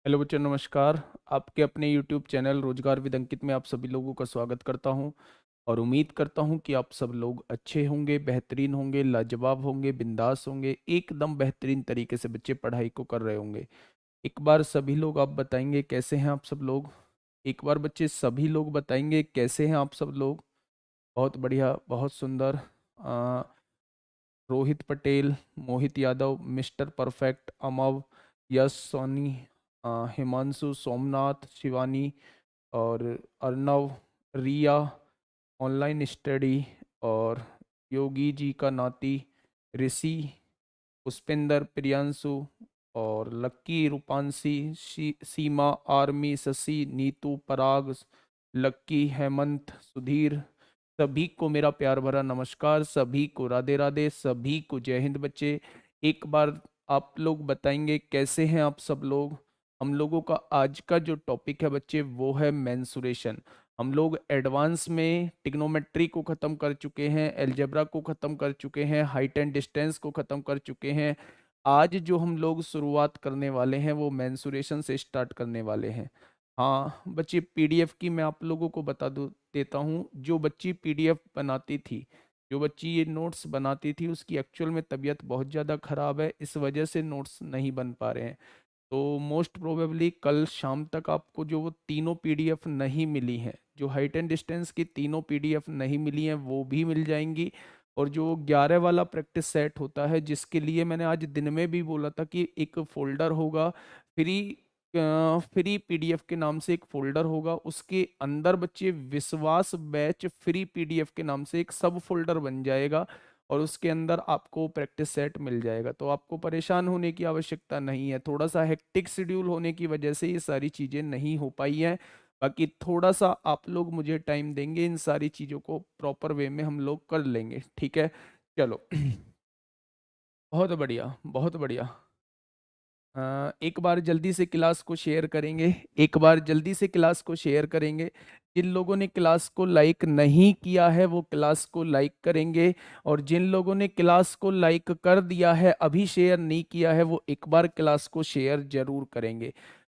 Hello बच्चों, नमस्कार। आपके अपने YouTube चैनल रोजगार विद अंकित में आप सभी लोगों का स्वागत करता हूं और उम्मीद करता हूं कि आप सब लोग अच्छे होंगे, बेहतरीन होंगे, लाजवाब होंगे, बिंदास होंगे, एकदम बेहतरीन तरीके से बच्चे पढ़ाई को कर रहे होंगे। एक बार सभी लोग आप बताएंगे कैसे हैं आप सब लोग। एक बार बच्चे सभी लोग बताएंगे कैसे हैं आप सब लोग। बहुत बढ़िया, बहुत सुंदर। आ, रोहित पटेल, मोहित यादव, मिस्टर परफेक्ट, अमव, यश, सोनी, हिमांशु, सोमनाथ, शिवानी और अर्नव, रिया, ऑनलाइन स्टडी और योगी जी का नाती, ऋषि, पुष्पेंद्र, प्रियांशु और लक्की, रूपांशी, सीमा, आर्मी, शशि, नीतू, पराग, लक्की, हेमंत, सुधीर, सभी को मेरा प्यार भरा नमस्कार, सभी को राधे राधे, सभी को जय हिंद बच्चे। एक बार आप लोग बताएंगे कैसे हैं आप सब लोग। हम लोगों का आज का जो टॉपिक है बच्चे वो है मेंसुरेशन। हम लोग एडवांस में ट्रिग्नोमेट्री को खत्म कर चुके हैं, अलजेब्रा को खत्म कर चुके हैं, हाइट एंड डिस्टेंस को खत्म कर चुके हैं। आज जो हम लोग शुरुआत करने वाले हैं वो मेंसुरेशन से स्टार्ट करने वाले हैं। हाँ बच्चे, पीडीएफ की मैं आप लोगों को बता दूं देता हूँ। जो बच्ची पीडीएफ बनाती थी, जो बच्ची ये नोट्स बनाती थी, उसकी एक्चुअल में तबीयत बहुत ज़्यादा ख़राब है, इस वजह से नोट्स नहीं बन पा रहे हैं। तो मोस्ट प्रोबेबली कल शाम तक आपको जो वो तीनों पीडीएफ नहीं मिली हैं, जो हाइट एंड डिस्टेंस की तीनों पीडीएफ नहीं मिली हैं, वो भी मिल जाएंगी। और जो 11 वाला प्रैक्टिस सेट होता है, जिसके लिए मैंने आज दिन में भी बोला था कि एक फोल्डर होगा, फ्री फ्री पीडीएफ के नाम से एक फोल्डर होगा, उसके अंदर बच्चे विश्वास बैच फ्री पीडीएफ के नाम से एक सब फोल्डर बन जाएगा और उसके अंदर आपको प्रैक्टिस सेट मिल जाएगा। तो आपको परेशान होने की आवश्यकता नहीं है। थोड़ा सा हेक्टिक शेड्यूल होने की वजह से ये सारी चीज़ें नहीं हो पाई हैं। बाकी थोड़ा सा आप लोग मुझे टाइम देंगे, इन सारी चीज़ों को प्रॉपर वे में हम लोग कर लेंगे, ठीक है। चलो बहुत बढ़िया, बहुत बढ़िया। एक बार जल्दी से क्लास को शेयर करेंगे, एक बार जल्दी से क्लास को शेयर करेंगे। जिन लोगों ने क्लास को लाइक नहीं किया है वो क्लास को लाइक करेंगे, और जिन लोगों ने क्लास को लाइक कर दिया है अभी शेयर नहीं किया है वो एक बार क्लास को शेयर जरूर करेंगे।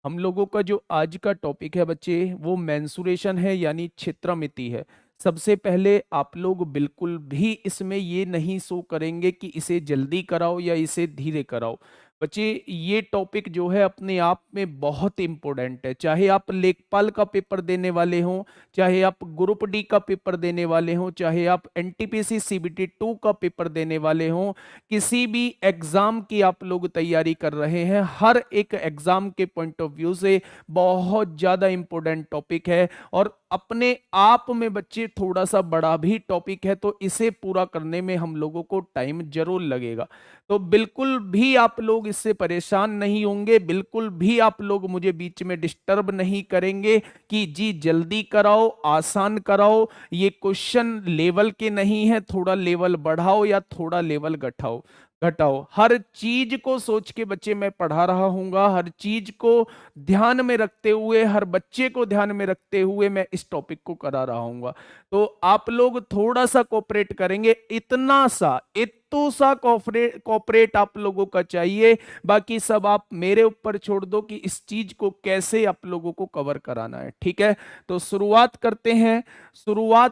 हम लोगों का जो आज का टॉपिक है बच्चे वो मेंसुरेशन है, यानी क्षेत्रमिति है। सबसे पहले आप लोग बिल्कुल भी इसमें ये नहीं शो करेंगे कि इसे जल्दी कराओ या इसे धीरे कराओ। बच्चे ये टॉपिक जो है अपने आप में बहुत इंपॉर्टेंट है। चाहे आप लेखपाल का पेपर देने वाले हों, चाहे आप ग्रुप डी का पेपर देने वाले हों, चाहे आप एनटीपीसी सीबीटी 2 का पेपर देने वाले हों, किसी भी एग्जाम की आप लोग तैयारी कर रहे हैं, हर एक एग्जाम के पॉइंट ऑफ व्यू से बहुत ज्यादा इंपॉर्टेंट टॉपिक है। और अपने आप में बच्चे थोड़ा सा बड़ा भी टॉपिक है, तो इसे पूरा करने में हम लोगों को टाइम जरूर लगेगा। तो बिल्कुल भी आप लोग इससे परेशान नहीं होंगे, बिल्कुल भी आप लोग मुझे बीच में डिस्टर्ब नहीं करेंगे कि जी जल्दी कराओ, आसान कराओ। ये क्वेश्चन लेवल के नहीं है, थोड़ा लेवल बढ़ाओ या थोड़ा लेवल घटाओ घटाओ, हर चीज को सोच के बच्चे मैं पढ़ा रहा हूंगा। हर चीज को ध्यान में रखते हुए, हर बच्चे को ध्यान में रखते हुए मैं इस टॉपिक को करा रहा हूंगा। तो आप लोग थोड़ा सा कोऑपरेट करेंगे, इतना सा इतू सा कोऑपरेट आप लोगों का चाहिए। बाकी सब आप मेरे ऊपर छोड़ दो कि इस चीज को कैसे आप लोगों को कवर कराना है, ठीक है। तो शुरुआत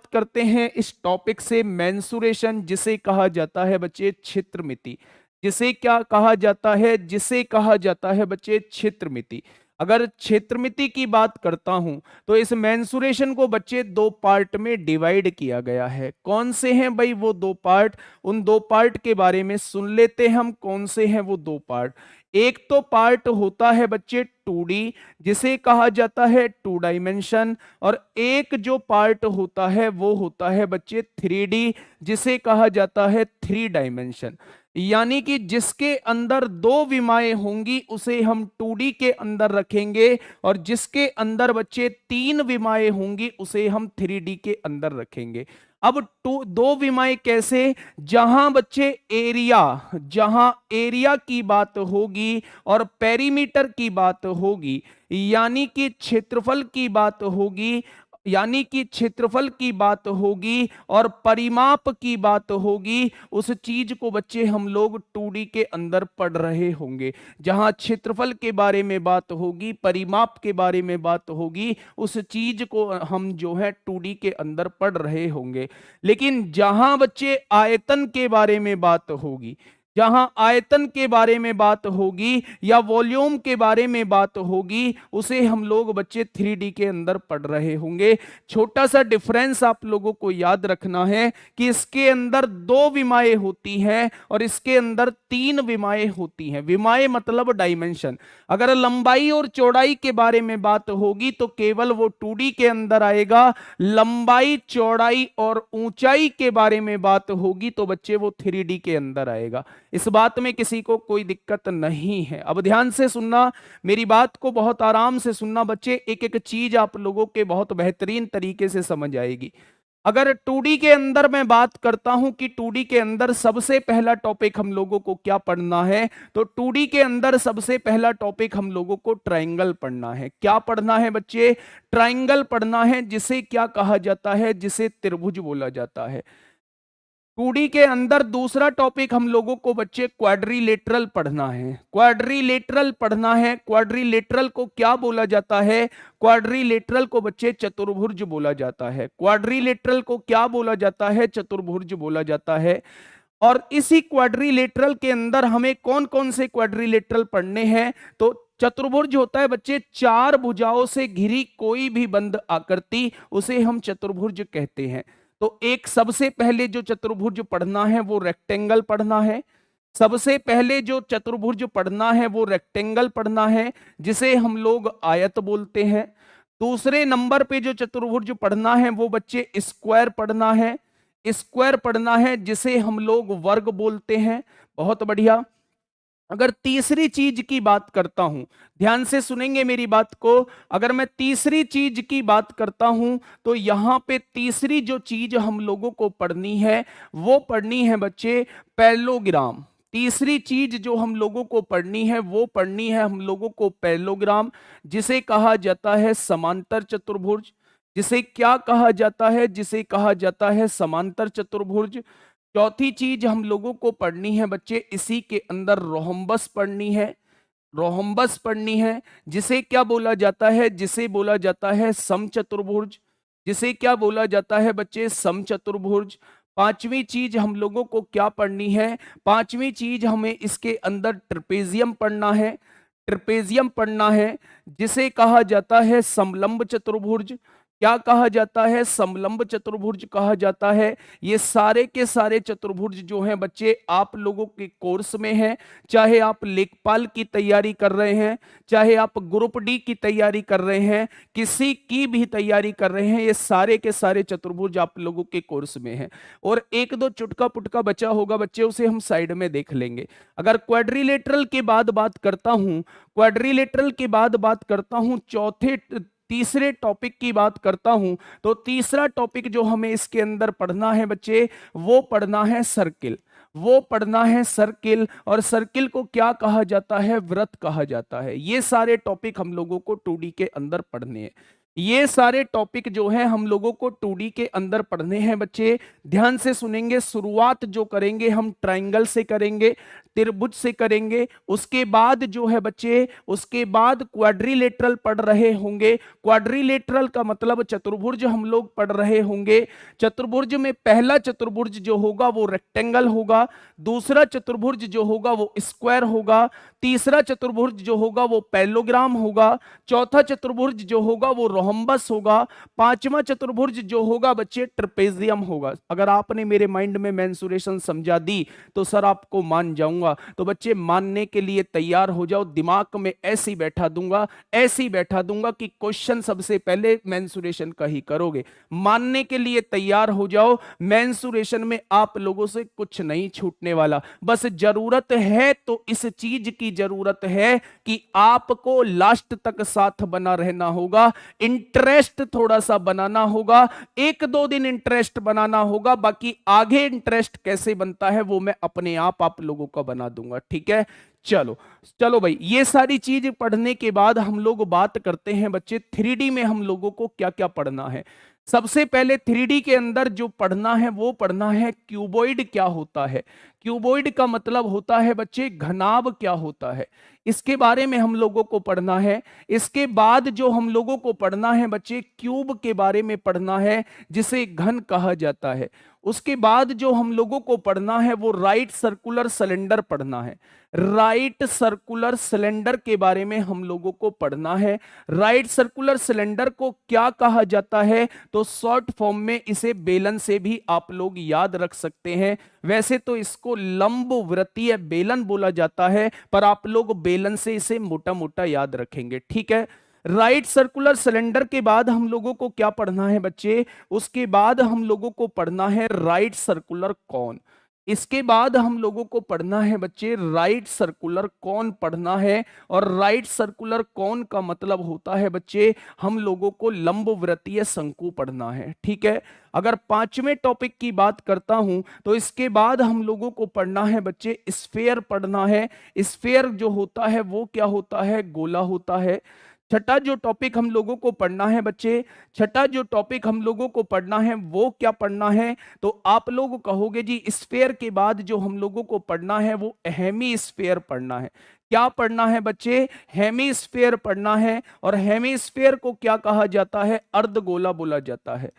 करते हैं इस टॉपिक से, मेंसुरेशन जिसे कहा जाता है बच्चे क्षेत्रमिति। जिसे क्या कहा जाता है, जिसे कहा जाता है बच्चे क्षेत्रमिति। अगर क्षेत्रमिति की बात करता हूं तो इस मेंसुरेशन को बच्चे दो पार्ट में डिवाइड किया गया है। कौन से हैं भाई वो दो पार्ट? उन दो पार्ट के बारे में सुन लेते हैं हम, कौन से हैं वो दो पार्ट। एक तो पार्ट होता है बच्चे 2D, जिसे कहा जाता है 2 डायमेंशन, और एक जो पार्ट होता है वो होता है बच्चे 3D, जिसे कहा जाता है 3 डायमेंशन। यानी कि जिसके अंदर दो विमाएं होंगी उसे हम 2D के अंदर रखेंगे, और जिसके अंदर बच्चे तीन विमाएं होंगी उसे हम 3D के अंदर रखेंगे। अब दो विमाएं कैसे? जहां बच्चे एरिया, जहां एरिया की बात होगी और पेरीमीटर की बात होगी, यानी कि क्षेत्रफल की बात होगी, यानी कि क्षेत्रफल की बात होगी और परिमाप की बात होगी, उस चीज को बच्चे हम लोग 2D के अंदर पढ़ रहे होंगे। जहां क्षेत्रफल के बारे में बात होगी, परिमाप के बारे में बात होगी, उस चीज को हम जो है 2D के अंदर पढ़ रहे होंगे। लेकिन जहां बच्चे आयतन के बारे में बात होगी, जहां आयतन के बारे में बात होगी या वॉल्यूम के बारे में बात होगी, उसे हम लोग बच्चे 3D के अंदर पढ़ रहे होंगे। छोटा सा डिफरेंस आप लोगों को याद रखना है कि इसके अंदर 2 विमाएं होती हैं और इसके अंदर 3 विमाएं होती हैं। विमाएं मतलब डायमेंशन। अगर लंबाई और चौड़ाई के बारे में बात होगी तो केवल वो 2D के अंदर आएगा। लंबाई, चौड़ाई और ऊंचाई के बारे में बात होगी तो बच्चे वो 3D के अंदर आएगा। इस बात में किसी को कोई दिक्कत नहीं है। अब ध्यान से सुनना, मेरी बात को बहुत आराम से सुनना बच्चे, एक एक चीज आप लोगों के बहुत बेहतरीन तरीके से समझ आएगी। अगर 2D के अंदर मैं बात करता हूं कि 2D के अंदर सबसे पहला टॉपिक हम लोगों को क्या पढ़ना है, तो 2D के अंदर सबसे पहला टॉपिक हम लोगों को ट्रायंगल पढ़ना है। क्या पढ़ना है बच्चे? ट्रायंगल पढ़ना है, जिसे क्या कहा जाता है? जिसे त्रिभुज बोला जाता है। 2D के अंदर दूसरा टॉपिक हम लोगों को बच्चे क्वाड्रिलेटरल पढ़ना है। क्वाड्रिलेटरल पढ़ना है। क्वाड्रिलेटरल को क्या बोला जाता है? क्वाड्रिलेटरल को बच्चे चतुर्भुज बोला जाता है। क्वाड्रिलेटरल को क्या बोला जाता है? चतुर्भुज बोला जाता है। और इसी क्वाड्रिलेटरल के अंदर हमें कौन कौन से क्वाड्रिलेटरल पढ़ने हैं? तो चतुर्भुज होता है बच्चे 4 भुजाओं से घिरी कोई भी बंद आकृति, उसे हम चतुर्भुज कहते हैं। तो एक सबसे पहले जो चतुर्भुज पढ़ना है वो रेक्टेंगल पढ़ना है। सबसे पहले जो चतुर्भुज पढ़ना है वो रेक्टेंगल पढ़ना है, जिसे हम लोग आयत बोलते हैं। दूसरे नंबर पे जो चतुर्भुज पढ़ना है वो बच्चे स्क्वायर पढ़ना है। स्क्वायर पढ़ना है, जिसे हम लोग वर्ग बोलते हैं। बहुत बढ़िया। अगर तीसरी चीज की बात करता हूं, ध्यान से सुनेंगे मेरी बात को, अगर मैं तीसरी चीज की बात करता हूं तो यहां पे तीसरी जो चीज हम लोगों को पढ़नी है वो पढ़नी है बच्चे पैरेललोग्राम। तीसरी चीज जो हम लोगों को पढ़नी है वो पढ़नी है हम लोगों को पैरेललोग्राम, जिसे कहा जाता है समांतर चतुर्भुज। जिसे क्या कहा जाता है? जिसे कहा जाता है समांतर चतुर्भुज। चौथी चीज हम लोगों को पढ़नी है बच्चे, इसी के अंदर रोहम्बस पढ़नी है। रोहम्बस पढ़नी है, जिसे क्या बोला जाता है? जिसे बोला जाता है समचतुर्भुज। जिसे क्या बोला जाता है बच्चे? समचतुर्भुज। पांचवी चीज हम लोगों को क्या पढ़नी है? पांचवी चीज हमें इसके अंदर ट्रेपेजियम पढ़ना है। ट्रेपेजियम पढ़ना है, जिसे कहा जाता है समलंब चतुर्भुज। क्या कहा जाता है? समलंब चतुर्भुज कहा जाता है। ये सारे के सारे चतुर्भुज जो हैं बच्चे आप लोगों के कोर्स में हैं, चाहे आप लेखपाल की तैयारी कर रहे हैं, चाहे आप ग्रुप डी की तैयारी कर रहे हैं, किसी की भी तैयारी कर रहे हैं, ये सारे के सारे चतुर्भुज आप लोगों के कोर्स में हैं। और एक दो चुटका पुटका बचा होगा बच्चे, उसे हम साइड में देख लेंगे। अगर क्वाड्रिलेटरल के बाद बात करता हूं, क्वाड्रिलेटरल के बाद बात करता हूं, तीसरे टॉपिक की बात करता हूं, तो तीसरा टॉपिक जो हमें इसके अंदर पढ़ना है बच्चे, वो पढ़ना है सर्किल। वो पढ़ना है सर्किल। और सर्किल को क्या कहा जाता है? वृत्त कहा जाता है। ये सारे टॉपिक हम लोगों को 2D के अंदर पढ़ने हैं। ये सारे टॉपिक जो है हम लोगों को 2D के अंदर पढ़ने हैं बच्चे। ध्यान से सुनेंगे। शुरुआत जो करेंगे हम ट्रायंगल से करेंगे, त्रिभुज से करेंगे। उसके बाद जो है बच्चे, उसके बाद क्वाड्रिलेटरल पढ़ रहे होंगे। क्वाड्रिलेटरल का मतलब चतुर्भुज हम लोग पढ़ रहे होंगे। चतुर्भुज में पहला चतुर्भुज जो होगा वो रेक्टेंगल होगा। दूसरा चतुर्भुज जो होगा वो स्क्वायर होगा। तीसरा चतुर्भुज जो होगा वो पैरेललोग्राम होगा। चौथा चतुर्भुज जो होगा वो रोहम्बस होगा। पांचवा चतुर्भुज जो होगा बच्चे ट्रेपेजियम होगा। अगर आपने मेरे माइंड में मेंसुरेशन समझा दी तो सर आपको मान जाऊंगा। तो बच्चे मानने के लिए तैयार हो जाओ। दिमाग में ऐसे ही बैठा दूंगा, ऐसे ही बैठा दूंगा कि क्वेश्चन सबसे पहले मेंसुरेशन का ही करोगे। मानने के लिए तैयार हो जाओ। मेंसुरेशन में आप लोगों से कुछ नहीं छूटने वाला। बस जरूरत है तो इस चीज की जरूरत है कि आपको लास्ट तक साथ बना रहना होगा। इंटरेस्ट थोड़ा सा बनाना होगा। 1-2 दिन इंटरेस्ट बनाना होगा। बाकी आगे इंटरेस्ट कैसे बनता है वो मैं अपने आप लोगों का बना बना दूंगा। ठीक है, चलो चलो भाई, ये सारी चीज पढ़ने के बाद हम लोग बात करते हैं बच्चे 3D में हम लोगों को क्या क्या पढ़ना है। सबसे पहले 3D के अंदर जो पढ़ना है वो पढ़ना है क्यूबॉइड क्या होता है। क्यूबॉइड का मतलब होता है बच्चे घनाभ क्या होता है, इसके बारे में हम लोगों को पढ़ना है। इसके बाद जो हम लोगों को पढ़ना है बच्चे क्यूब के बारे में पढ़ना है, जिसे घन कहा जाता है। उसके बाद जो हम लोगों को पढ़ना है वो राइट सर्कुलर सिलेंडर पढ़ना है। राइट सर्कुलर सिलेंडर के बारे में हम लोगों को पढ़ना है। राइट सर्कुलर सिलेंडर को क्या कहा जाता है, तो शॉर्ट फॉर्म में इसे बेलन से भी आप लोग याद रख सकते हैं। वैसे तो इसको लंबवृत्तीय बेलन बोला जाता है, पर आप लोग बेलन से इसे मोटा मोटा याद रखेंगे। ठीक है, राइट सर्कुलर सिलेंडर के बाद हम लोगों को क्या पढ़ना है बच्चे, उसके बाद हम लोगों को पढ़ना है राइट सर्कुलर कॉन। इसके बाद हम लोगों को पढ़ना है बच्चे राइट सर्कुलर कॉन पढ़ना है। और राइट सर्कुलर कॉन का मतलब होता है बच्चे हम लोगों को लंबवृत्तीय शंकु पढ़ना है। ठीक है, अगर पांचवें टॉपिक की बात करता हूं तो इसके बाद हम लोगों को पढ़ना है बच्चे स्फेयर पढ़ना है। स्फेयर जो होता है वो क्या होता है, गोला होता है। छठा जो टॉपिक हम लोगों को पढ़ना है बच्चे, छठा जो टॉपिक हम लोगों को पढ़ना है वो क्या पढ़ना है, तो आप लोग कहोगे जी स्फेयर के बाद जो हम लोगों को पढ़ना है वो हेमी स्फेयर पढ़ना है। क्या पढ़ना है बच्चे, हेमी स्फेयर पढ़ना है। और हेमी स्फेयर को क्या कहा जाता है, अर्धगोला बोला जाता है।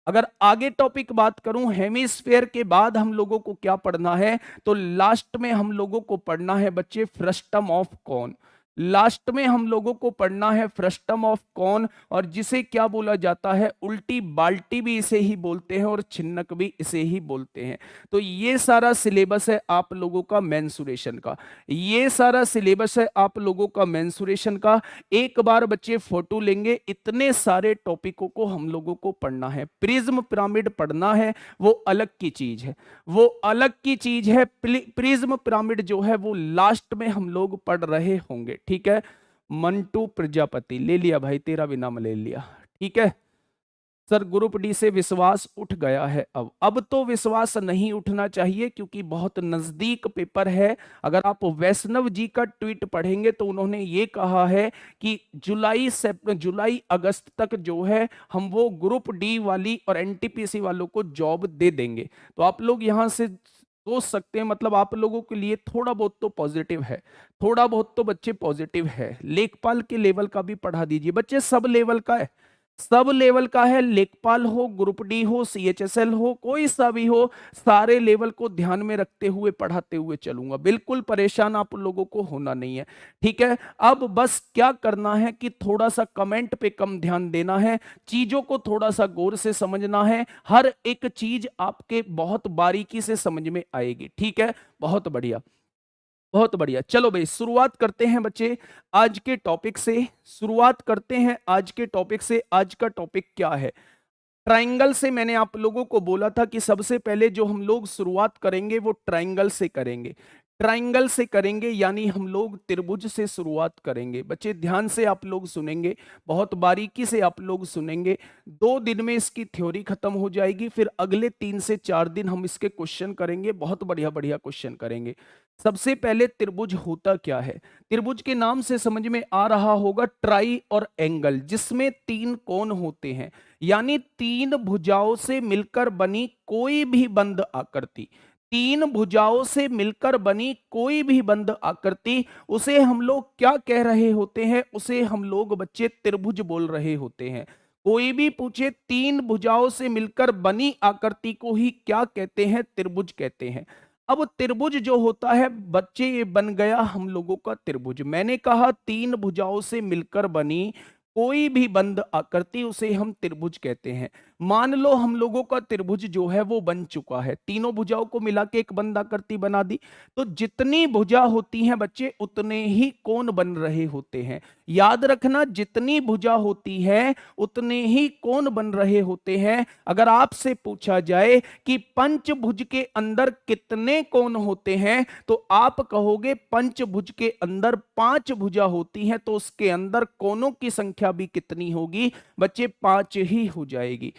अगर आगे टॉपिक बात करूं हेमिस्फेयर के बाद हम लोगों को क्या पढ़ना है, तो लास्ट में हम लोगों को पढ़ना है बच्चे फ्रस्टम ऑफ कॉन। लास्ट में हम लोगों को पढ़ना है फ्रस्टम ऑफ कॉन, और जिसे क्या बोला जाता है, उल्टी बाल्टी भी इसे ही बोलते हैं और छिन्नक भी इसे ही बोलते हैं। तो ये सारा सिलेबस है आप लोगों का मेंसुरेशन का, ये सारा सिलेबस है आप लोगों का मेंसुरेशन का। एक बार बच्चे फोटो लेंगे, इतने सारे टॉपिकों को हम लोगों को पढ़ना है। प्रिज्म पिरामिड पढ़ना है, वो अलग की चीज है, वो अलग की चीज है। प्रिज्म पिरामिड जो है वो लास्ट में हम लोग पढ़ रहे होंगे। ठीक है, मंटू प्रजापति ले लिया भाई, तेरा भी नाम ले लिया। ठीक है सर, ग्रुप डी से विश्वास उठ गया है। अब तो विश्वास नहीं उठना चाहिए क्योंकि बहुत नजदीक पेपर है। अगर आप वैष्णव जी का ट्वीट पढ़ेंगे तो उन्होंने ये कहा है कि जुलाई अगस्त तक जो है हम वो ग्रुप डी वाली और एनटीपीसी वालों को जॉब दे देंगे। तो आप लोग यहां से सोच सकते हैं, मतलब आप लोगों के लिए थोड़ा बहुत तो पॉजिटिव है, थोड़ा बहुत तो बच्चे पॉजिटिव है। लेखपाल के लेवल का भी पढ़ा दीजिए बच्चे, सब लेवल का है, सब लेवल का है। लेखपाल हो, ग्रुप डी हो, सीएचएसएल हो, कोई सा भी हो, सारे लेवल को ध्यान में रखते हुए पढ़ाते हुए चलूंगा। बिल्कुल परेशान आप लोगों को होना नहीं है। ठीक है, अब बस क्या करना है कि थोड़ा सा कमेंट पे कम ध्यान देना है, चीजों को थोड़ा सा गौर से समझना है। हर एक चीज आपके बहुत बारीकी से समझ में आएगी। ठीक है, बहुत बढ़िया, बहुत बढ़िया। चलो भाई शुरुआत करते हैं बच्चे आज के टॉपिक से, शुरुआत करते हैं आज के टॉपिक से। आज का टॉपिक क्या है, ट्रायंगल से। मैंने आप लोगों को बोला था कि सबसे पहले जो हम लोग शुरुआत करेंगे वो ट्रायंगल से करेंगे, ट्रायंगल से करेंगे, यानी हम लोग त्रिभुज से शुरुआत करेंगे। बच्चे ध्यान से आप लोग सुनेंगे, बहुत बारीकी से आप लोग सुनेंगे। 2 दिन में इसकी थ्योरी खत्म हो जाएगी, फिर अगले 3 से 4 दिन हम इसके क्वेश्चन करेंगे, बहुत बढ़िया बढ़िया क्वेश्चन करेंगे। सबसे पहले त्रिभुज होता क्या है, त्रिभुज के नाम से समझ में आ रहा होगा ट्राई और एंगल, जिसमें 3 कोण होते हैं, यानी 3 भुजाओं से मिलकर बनी कोई भी बंद आकृति, 3 भुजाओं से मिलकर बनी कोई भी बंद आकृति, उसे हम लोग क्या कह रहे होते हैं, उसे हम लोग बच्चे त्रिभुज बोल रहे होते हैं। कोई भी पूछे 3 भुजाओं से मिलकर बनी आकृति को ही क्या कहते हैं, त्रिभुज कहते हैं। अब त्रिभुज जो होता है बच्चे, ये बन गया हम लोगों का त्रिभुज। मैंने कहा 3 भुजाओं से मिलकर बनी कोई भी बंद आकृति, उसे हम त्रिभुज कहते हैं। मान लो हम लोगों का त्रिभुज जो है वो बन चुका है, तीनों भुजाओं को मिला के एक बंद आकृति बना दी, तो जितनी भुजा होती हैं बच्चे उतने ही कोण बन रहे होते हैं। याद रखना, जितनी भुजा होती है उतने ही कोण बन रहे होते हैं। अगर आपसे पूछा जाए कि पंचभुज के अंदर कितने कोण होते हैं, तो आप कहोगे पंचभुज के अंदर 5 भुजा होती हैं, तो उसके अंदर कोणों की संख्या भी कितनी होगी बच्चे, 5 ही हो जाएगी।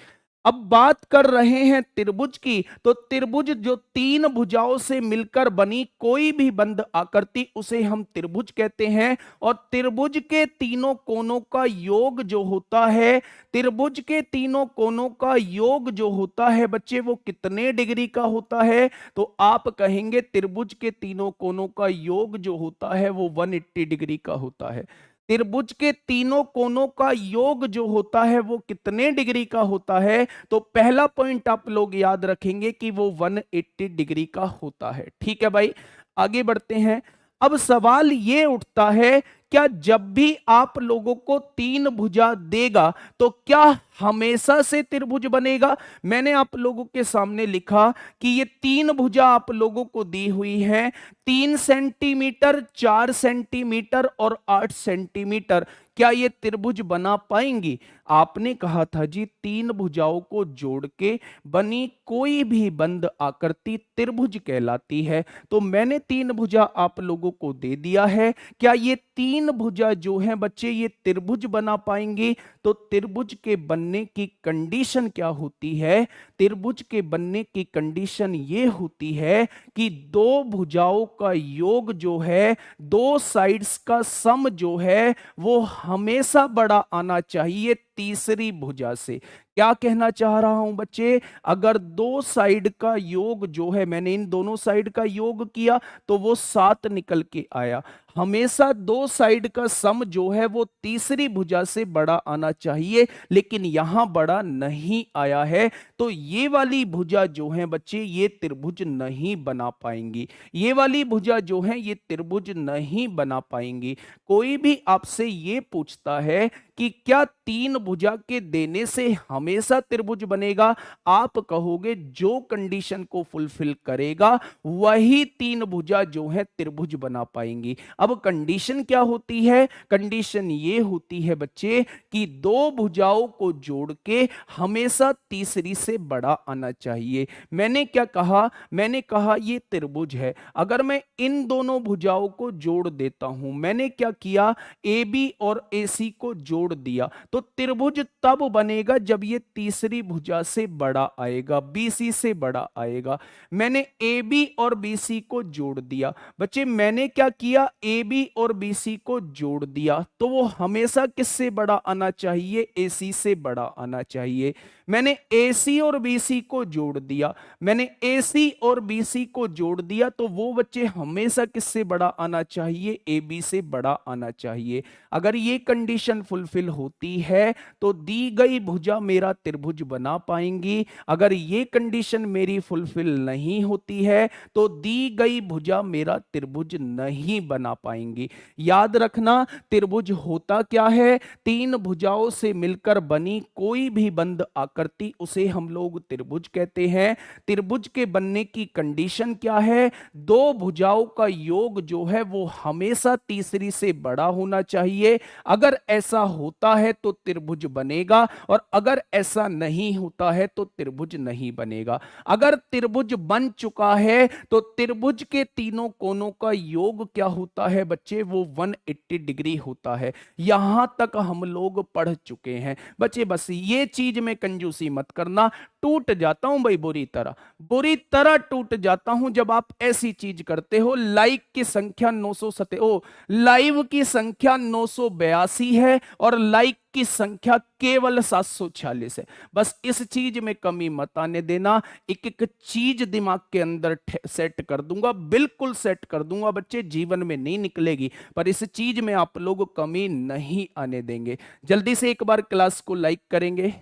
अब बात कर रहे हैं त्रिभुज की, तो त्रिभुज जो तीन भुजाओं से मिलकर बनी कोई भी बंद आकृति उसे हम त्रिभुज कहते हैं। और त्रिभुज के तीनों कोनों का योग जो होता है, त्रिभुज के तीनों कोनों का योग जो होता है बच्चे, वो कितने डिग्री का होता है? तो आप कहेंगे त्रिभुज के तीनों कोनों का योग जो होता है वो 180 डिग्री का होता है। त्रिभुज के तीनों कोनों का योग जो होता है वो कितने डिग्री का होता है? तो पहला पॉइंट आप लोग याद रखेंगे कि वो 180 डिग्री का होता है। ठीक है भाई, आगे बढ़ते हैं। अब सवाल ये उठता है, क्या जब भी आप लोगों को तीन भुजा देगा तो क्या हमेशा से त्रिभुज बनेगा? मैंने आप लोगों के सामने लिखा कि ये तीन भुजा आप लोगों को दी हुई है, 3 सेंटीमीटर, 4 सेंटीमीटर और 8 सेंटीमीटर। क्या ये त्रिभुज बना पाएंगी? आपने कहा था जी तीन भुजाओं को जोड़ के बनी कोई भी बंद आकृति त्रिभुज कहलाती है। तो मैंने तीन भुजा आप लोगों को दे दिया है। क्या ये तीन भुजा जो है बच्चे ये त्रिभुज बना पाएंगी? तो त्रिभुज के बनने की कंडीशन क्या होती है? त्रिभुज के बनने की कंडीशन ये होती है कि दो भुजाओं का योग जो है, दो साइड्स का सम जो है वो हमेशा बड़ा आना चाहिए तीसरी भुजा से। क्या कहना चाह रहा हूं बच्चे? अगर दो साइड का योग जो है, मैंने इन दोनों साइड का योग किया तो वो 7 निकल के आया। हमेशा दो साइड का सम जो है वो तीसरी भुजा से बड़ा आना चाहिए, लेकिन यहां बड़ा नहीं आया है। तो ये वाली भुजा जो है बच्चे ये त्रिभुज नहीं बना पाएंगी। ये वाली भुजा जो है ये त्रिभुज नहीं बना पाएंगी। कोई भी आपसे ये पूछता है कि क्या तीन भुजा के देने से हमेशा त्रिभुज बनेगा? आप कहोगे जो कंडीशन को फुलफिल करेगा वही तीन भुजा जो है त्रिभुज बना पाएंगी। अब कंडीशन क्या होती है? कंडीशन ये होती है बच्चे कि दो भुजाओं को जोड़ के हमेशा तीसरी से बड़ा आना चाहिए। मैंने क्या कहा? मैंने कहा ये त्रिभुज है। अगर मैं इन दोनों भुजाओं को जोड़ देता हूं, मैंने क्या किया? ए बी और ए सी को जोड़ दिया, तो त्रिभुज तब बनेगा जब ये तीसरी भुजा से बड़ा आएगा, बी सी से बड़ा आएगा। मैंने ए बी और बी सी को जोड़ दिया। बच्चे मैंने क्या किया? ए बी और बी सी को जोड़ दिया, तो वो हमेशा किससे बड़ा आना चाहिए? ए सी से बड़ा आना चाहिए। मैंने ए सी और बी सी को जोड़ दिया। मैंने ए सी और बी सी को जोड़ दिया, तो वो बच्चे हमेशा किससे बड़ा आना चाहिए? ए बी से बड़ा आना चाहिए। अगर ये कंडीशन फुलफिल होती है तो दी गई भुजा मेरा त्रिभुज बना पाएंगी। अगर ये कंडीशन मेरी फुलफिल नहीं होती है तो दी गई भुजा मेरा त्रिभुज नहीं बना पाएंगी। याद रखना, त्रिभुज होता क्या है? तीन भुजाओं से मिलकर बनी कोई भी बंद आकृति उसे हम लोग त्रिभुज कहते हैं। त्रिभुज के बनने की कंडीशन क्या है? दो भुजाओं का योग जो है वो हमेशा तीसरी से बड़ा होना चाहिए। अगर ऐसा होता है तो त्रिभुज बनेगा, और अगर ऐसा नहीं होता है तो त्रिभुज नहीं बनेगा। अगर त्रिभुज बन चुका है तो त्रिभुज के तीनों कोनों का योग क्या होता है बच्चे? वो 180 डिग्री होता है। यहां तक हम लोग पढ़ चुके हैं बच्चे। बस ये चीज में कंजूसी मत करना। टूट जाता हूं भाई, बुरी तरह टूट जाता हूं जब आप ऐसी चीज करते हो। लाइक की संख्या 907 लाइव की संख्या 982 है और लाइक की संख्या केवल 746 है। बस इस चीज में कमी मत आने देना। एक एक चीज दिमाग के अंदर सेट कर दूंगा, बिल्कुल सेट कर दूंगा बच्चे। जीवन में नहीं निकलेगी, पर इस चीज में आप लोग कमी नहीं आने देंगे। जल्दी से एक बार क्लास को लाइक करेंगे?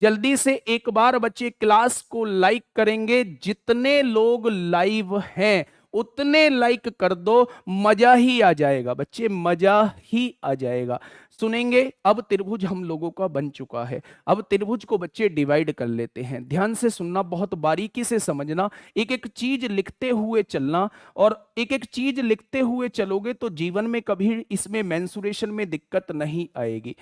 जल्दी से एक बार बच्चे क्लास को लाइक करेंगे? जितने लोग लाइव हैं उतने लाइक कर दो, मजा ही आ जाएगा बच्चे, मजा ही आ जाएगा। सुनेंगे? अब त्रिभुज हम लोगों का बन चुका है। अब त्रिभुज को बच्चे डिवाइड कर लेते हैं। ध्यान से सुनना, बहुत बारीकी से समझना, एक एक चीज लिखते हुए चलना। और एक एक चीज लिखते हुए चलोगे तो जीवन में कभी इसमें मेंसुरेशन में दिक्कत नहीं आएगी।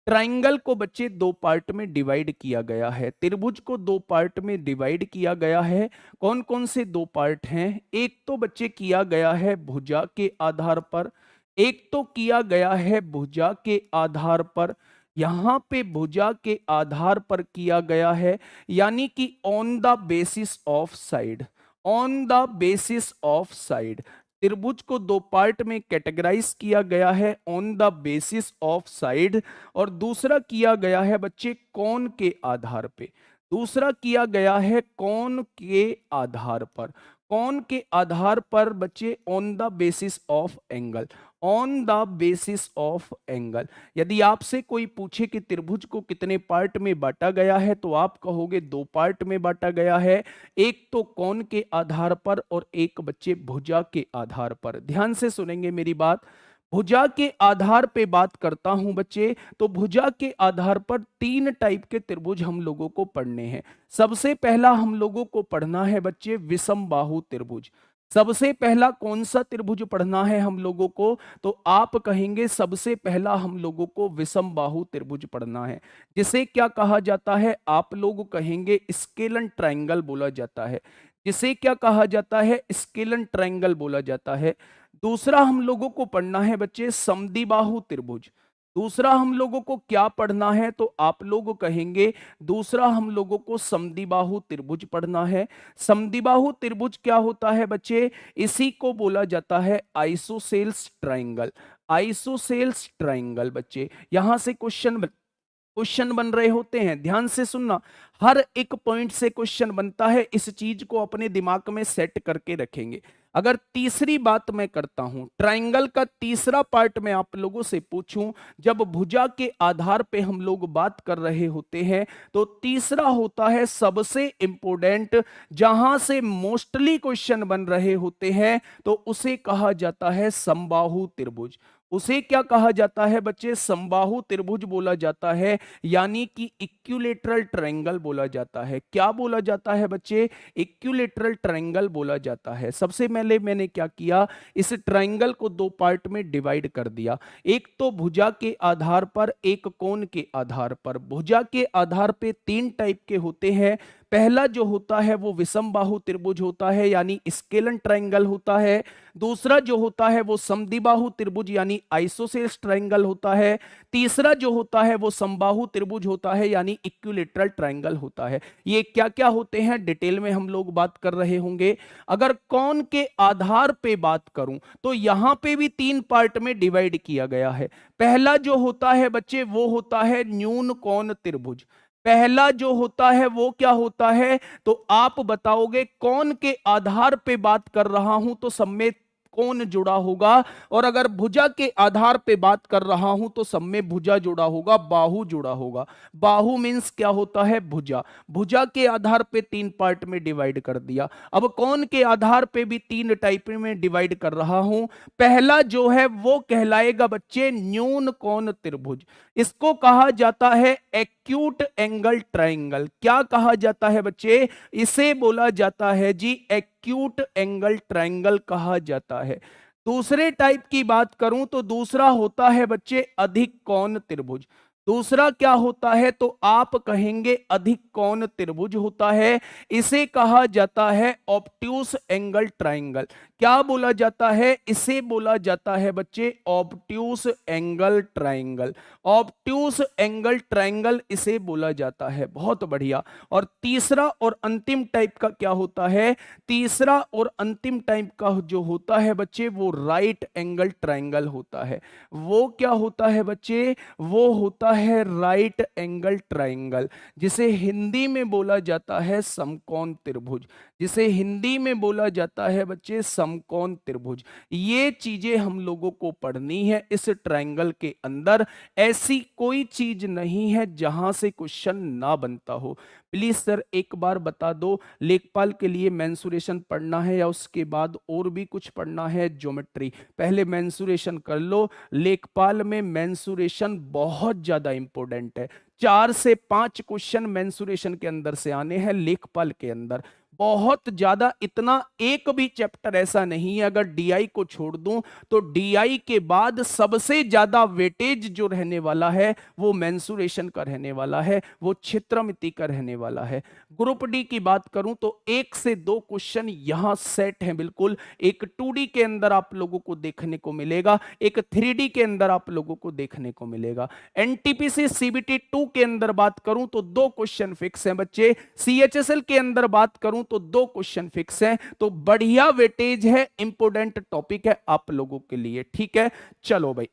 ट्राइंगल को बच्चे दो पार्ट में डिवाइड किया गया है। त्रिभुज को दो पार्ट में डिवाइड किया गया है। कौन कौन से दो पार्ट हैं? एक तो बच्चे किया गया है भुजा के आधार पर, एक तो किया गया है भुजा के आधार पर, यहां पे भुजा के आधार पर किया गया है, यानी कि on the basis of side. On the basis of side, त्रिभुज को दो पार्ट में कैटेगराइज किया गया है, on the basis of side. और दूसरा किया गया है बच्चे कोण के आधार पे। दूसरा किया गया है कोण के आधार पर। कोण के आधार पर बच्चे on the basis of angle. On the basis of angle. यदि आपसे कोई पूछे कि त्रिभुज को कितने पार्ट में बांटा गया है, तो आप कहोगे दो पार्ट में बांटा गया है, एक तो कोण के आधार पर और एक बच्चे भुजा के आधार पर। ध्यान से सुनेंगे मेरी बात। भुजा के आधार पे बात करता हूं बच्चे, तो भुजा के आधार पर तीन टाइप के त्रिभुज हम लोगों को पढ़ने हैं। सबसे पहला हम लोगों को पढ़ना है बच्चे विषम बाहु त्रिभुज। सबसे पहला कौन सा त्रिभुज पढ़ना है हम लोगों को, तो आप कहेंगे सबसे पहला हम लोगों को विषम बाहु त्रिभुज पढ़ना है, जिसे क्या कहा जाता है, आप लोग कहेंगे स्केलन ट्रायंगल बोला जाता है। जिसे क्या कहा जाता है, स्केलन ट्रायंगल बोला जाता है। दूसरा हम लोगों को पढ़ना है बच्चे समद्विबाहु त्रिभुज। दूसरा हम लोगों को क्या पढ़ना है, तो आप लोग कहेंगे दूसरा हम लोगों को समद्विबाहु त्रिभुज पढ़ना है। समद्विबाहु त्रिभुज क्या होता है बच्चे, इसी को बोला जाता है आइसोसेल्स ट्रायंगल। आइसोसेल्स ट्रायंगल बच्चे, यहां से क्वेश्चन बन रहे होते हैं, ध्यान से सुनना। हर एक पॉइंट से क्वेश्चन बनता है, इस चीज को अपने दिमाग में सेट करके रखेंगे। अगर तीसरी बात मैं करता हूं, ट्रायंगल का तीसरा पार्ट मैं आप लोगों से पूछूं, जब भुजा के आधार पे हम लोग बात कर रहे होते हैं, तो तीसरा होता है सबसे इंपोर्टेंट, जहां से मोस्टली क्वेश्चन बन रहे होते हैं, तो उसे कहा जाता है समबाहु त्रिभुज। उसे क्या कहा जाता है बच्चे, समबाहु त्रिभुज बोला जाता है, यानी कि इक्विलेटरल ट्रायंगल बोला जाता है। क्या बोला जाता है बच्चे, इक्विलेटरल ट्रायंगल बोला जाता है। सबसे पहले मैंने क्या किया, इस ट्रायंगल को दो पार्ट में डिवाइड कर दिया, एक तो भुजा के आधार पर, एक कोण के आधार पर। भुजा के आधार पे तीन टाइप के होते हैं। पहला जो होता है वो विषम बाहु त्रिभुज होता है, यानी स्केलन ट्रायंगल होता है। दूसरा जो होता है वो समद्विबाहु त्रिभुज यानी आइसोसेल्स ट्रायंगल होता है। तीसरा जो होता है वो समबाहु त्रिभुज होता है, यानी इक्विलेटरल ट्रायंगल होता है। ये क्या क्या होते हैं डिटेल में हम लोग बात कर रहे होंगे। अगर कोण के आधार पे बात करूं, तो यहां पे भी तीन पार्ट में डिवाइड किया गया है। पहला जो होता है बच्चे वो होता है न्यून कोण त्रिभुज। पहला जो होता है वो क्या होता है, तो आप बताओगे कोण के आधार पे बात कर रहा हूं तो सब में कोण जुड़ा होगा, और अगर भुजा के आधार पे बात कर रहा हूं तो सब में भुजा जुड़ा होगा, बाहु जुड़ा होगा। बाहु मींस क्या होता है, भुजा। भुजा के आधार पे तीन पार्ट में डिवाइड कर दिया। अब कोण के आधार पे भी तीन टाइप में डिवाइड कर रहा हूं। पहला जो है वो कहलाएगा बच्चे न्यून कोण त्रिभुज। इसको कहा जाता है एक्यूट एंगल ट्रायंगल। क्या कहा जाता है बच्चे, इसे बोला जाता है जी एक्यूट एंगल ट्रायंगल कहा जाता है। दूसरे टाइप की बात करूं तो दूसरा होता है बच्चे अधिक कोण त्रिभुज। दूसरा क्या होता है, तो आप कहेंगे अधिक कोण त्रिभुज होता है। इसे कहा जाता है ऑब्ट्यूस एंगल ट्रायंगल। क्या बोला जाता है, इसे बोला जाता है बच्चे obtuse angle triangle. Obtuse angle triangle इसे बोला जाता है। बहुत बढ़िया। और तीसरा और अंतिम टाइप का क्या होता है, तीसरा और अंतिम टाइप का जो होता है बच्चे वो राइट एंगल ट्रायंगल होता है। वो क्या होता है बच्चे, वो होता है राइट एंगल ट्रायंगल, जिसे हिंदी में बोला जाता है समकोण त्रिभुज। जिसे हिंदी में बोला जाता है बच्चे समकोण त्रिभुज। ये चीजें हम लोगों को पढ़नी है इस ट्रायंगल के अंदर। ऐसी कोई चीज नहीं है जहां से क्वेश्चन ना बनता हो। प्लीज सर एक बार बता दो, लेखपाल के लिए मेंसुरेशन पढ़ना है या उसके बाद और भी कुछ पढ़ना है, ज्योमेट्री? पहले मेंसुरेशन कर लो। लेखपाल में मेंसुरेशन बहुत ज्यादा इंपॉर्टेंट है। 4 से 5 क्वेश्चन मेंसुरेशन के अंदर से आने हैं लेखपाल के अंदर। बहुत ज्यादा, इतना एक भी चैप्टर ऐसा नहीं है, अगर डीआई को छोड़ दूं तो डीआई के बाद सबसे ज्यादा वेटेज जो रहने वाला है वो मेंसुरेशन का रहने वाला है, वो क्षेत्रमिति का रहने वाला है। ग्रुप डी की बात करूं तो 1 से 2 क्वेश्चन यहां सेट हैं बिल्कुल। एक 2D के अंदर आप लोगों को देखने को मिलेगा, एक 3D के अंदर आप लोगों को देखने को मिलेगा। एनटीपीसी सीबीटी 2 के अंदर बात करूं तो 2 क्वेश्चन फिक्स हैं बच्चे। सीएचएसएल के अंदर बात करूं तो 2 क्वेश्चन फिक्स हैं। तो बढ़िया वेटेज है, इंपोर्टेंट टॉपिक है आप लोगों के लिए। ठीक है, चलो भाई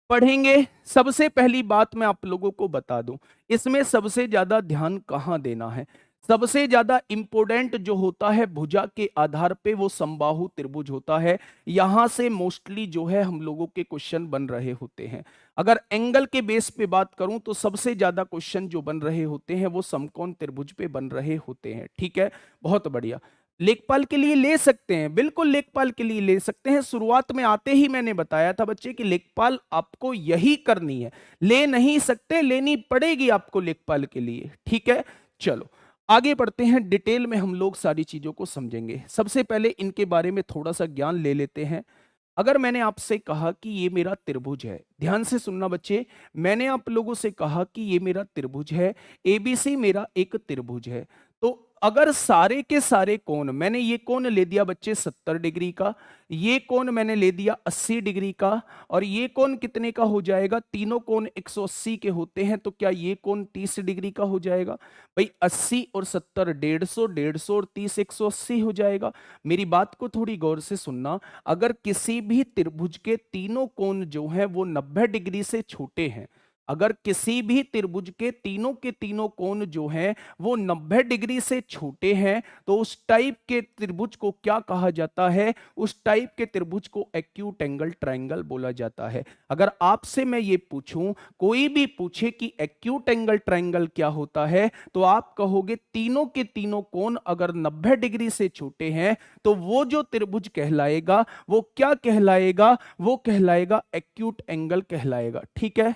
पढ़ेंगे। सबसे पहली बात मैं आप लोगों को बता दूं, इसमें सबसे ज्यादा ध्यान कहां देना है। सबसे ज्यादा इंपोर्टेंट जो होता है भुजा के आधार पे वो समबाहु त्रिभुज होता है। यहां से मोस्टली जो है हम लोगों के क्वेश्चन बन रहे होते हैं। अगर एंगल के बेस पे बात करूं तो सबसे ज्यादा क्वेश्चन जो बन रहे होते हैं वो समकोण त्रिभुज पे बन रहे होते हैं। ठीक है, बहुत बढ़िया। लेखपाल के लिए ले सकते हैं, बिल्कुल लेखपाल के लिए ले सकते हैं। शुरुआत में आते ही मैंने बताया था बच्चे कि लेखपाल आपको यही करनी है, ले नहीं सकते, लेनी पड़ेगी आपको लेखपाल के लिए। ठीक है, चलो आगे बढ़ते हैं, डिटेल में हम लोग सारी चीजों को समझेंगे। सबसे पहले इनके बारे में थोड़ा सा ज्ञान ले लेते हैं। अगर मैंने आपसे कहा कि ये मेरा त्रिभुज है, ध्यान से सुनना बच्चे, मैंने आप लोगों से कहा कि ये मेरा त्रिभुज है, एबीसी मेरा एक त्रिभुज है। तो अगर सारे के सारे कोण, मैंने ये कोण ले दिया बच्चे 70 डिग्री का, ये कोण मैंने ले दिया 80 डिग्री का, और ये कोण कितने का हो जाएगा, तीनों कोण 180 के होते हैं, तो क्या ये कोण 30 डिग्री का हो जाएगा? भाई 80 और 70 150, 150 और 30 180 हो जाएगा। मेरी बात को थोड़ी गौर से सुनना, अगर किसी भी त्रिभुज के तीनों कोण जो हैं वो 90 डिग्री से छोटे हैं, अगर किसी भी त्रिभुज के तीनों कोण जो हैं वो 90 डिग्री से छोटे हैं, तो उस टाइप के त्रिभुज को क्या कहा जाता है? उस टाइप के त्रिभुज को एक्यूट एंगल ट्रायंगल बोला जाता है। अगर आपसे मैं ये पूछूं, कोई भी पूछे कि एक्यूट एंगल ट्रायंगल क्या होता है, तो आप कहोगे तीनों के तीनों कोण अगर 90 डिग्री से छोटे हैं तो वो जो त्रिभुज कहलाएगा वो क्या कहलाएगा? वो कहलाएगा एक्यूट एंगल कहलाएगा। ठीक है,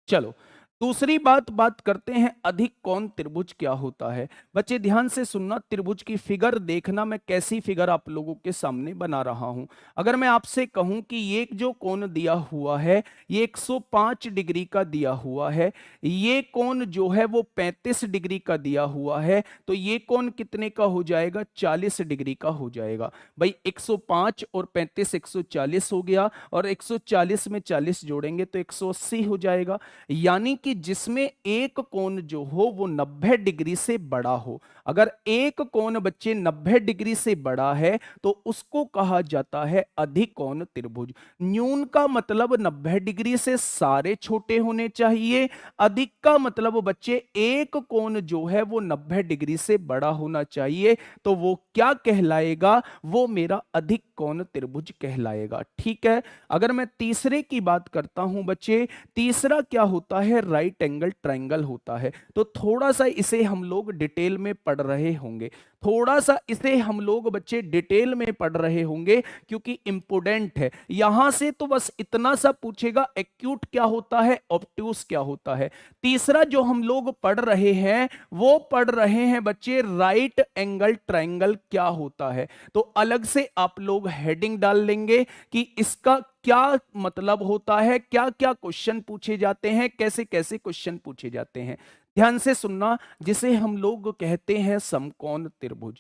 चलो दूसरी बात करते हैं, अधिक कोण त्रिभुज क्या होता है। बच्चे ध्यान से सुनना, त्रिभुज की फिगर देखना, मैं कैसी फिगर आप लोगों के सामने बना रहा हूं। अगर मैं आपसे कहूं कि ये जो कोण दिया हुआ है ये 105 डिग्री का दिया हुआ है, ये कोण जो है वो 35 डिग्री का दिया हुआ है, तो ये कोण कितने का हो जाएगा? 40 डिग्री का हो जाएगा। भाई 105 और 35 140 हो गया, और 140 में 40 जोड़ेंगे तो 180 हो जाएगा। यानी कि जिसमें एक कोण जो हो वो 90 डिग्री से बड़ा हो। अगर एक कोण बच्चे 90 डिग्री से बड़ा है तो उसको कहा जाता है अधिक कोण त्रिभुज। न्यून का मतलब 90 डिग्री से सारे छोटे होने चाहिए, अधिक का मतलब बच्चे एक कोण जो है वो 90 डिग्री से बड़ा होना चाहिए, तो वो क्या कहलाएगा? वो मेरा अधिक कोण त्रिभुज कहलाएगा। ठीक है, अगर मैं तीसरे की बात करता हूं बच्चे, तीसरा क्या होता है? राइट एंगल ट्रायंगल होता है। तो थोड़ा सा इसे हम लोग डिटेल में पढ़ रहे होंगे, थोड़ा सा इसे हम लोग बच्चे डिटेल में पढ़ रहे होंगे, क्योंकि इंपोर्टेंट है। यहां से तो बस इतना सा पूछेगा, एक्यूट क्या होता है, ऑब्ट्यूस क्या होता है। तीसरा जो हम लोग पढ़ रहे हैं वो पढ़ रहे हैं बच्चे राइट एंगल ट्रायंगल क्या होता है। तो अलग से आप लोग हेडिंग डाल लेंगे कि इसका क्या मतलब होता है, क्या क्या क्वेश्चन पूछे जाते हैं, कैसे कैसे क्वेश्चन पूछे जाते हैं। ध्यान से सुनना, जिसे हम लोग कहते हैं समकोण त्रिभुज,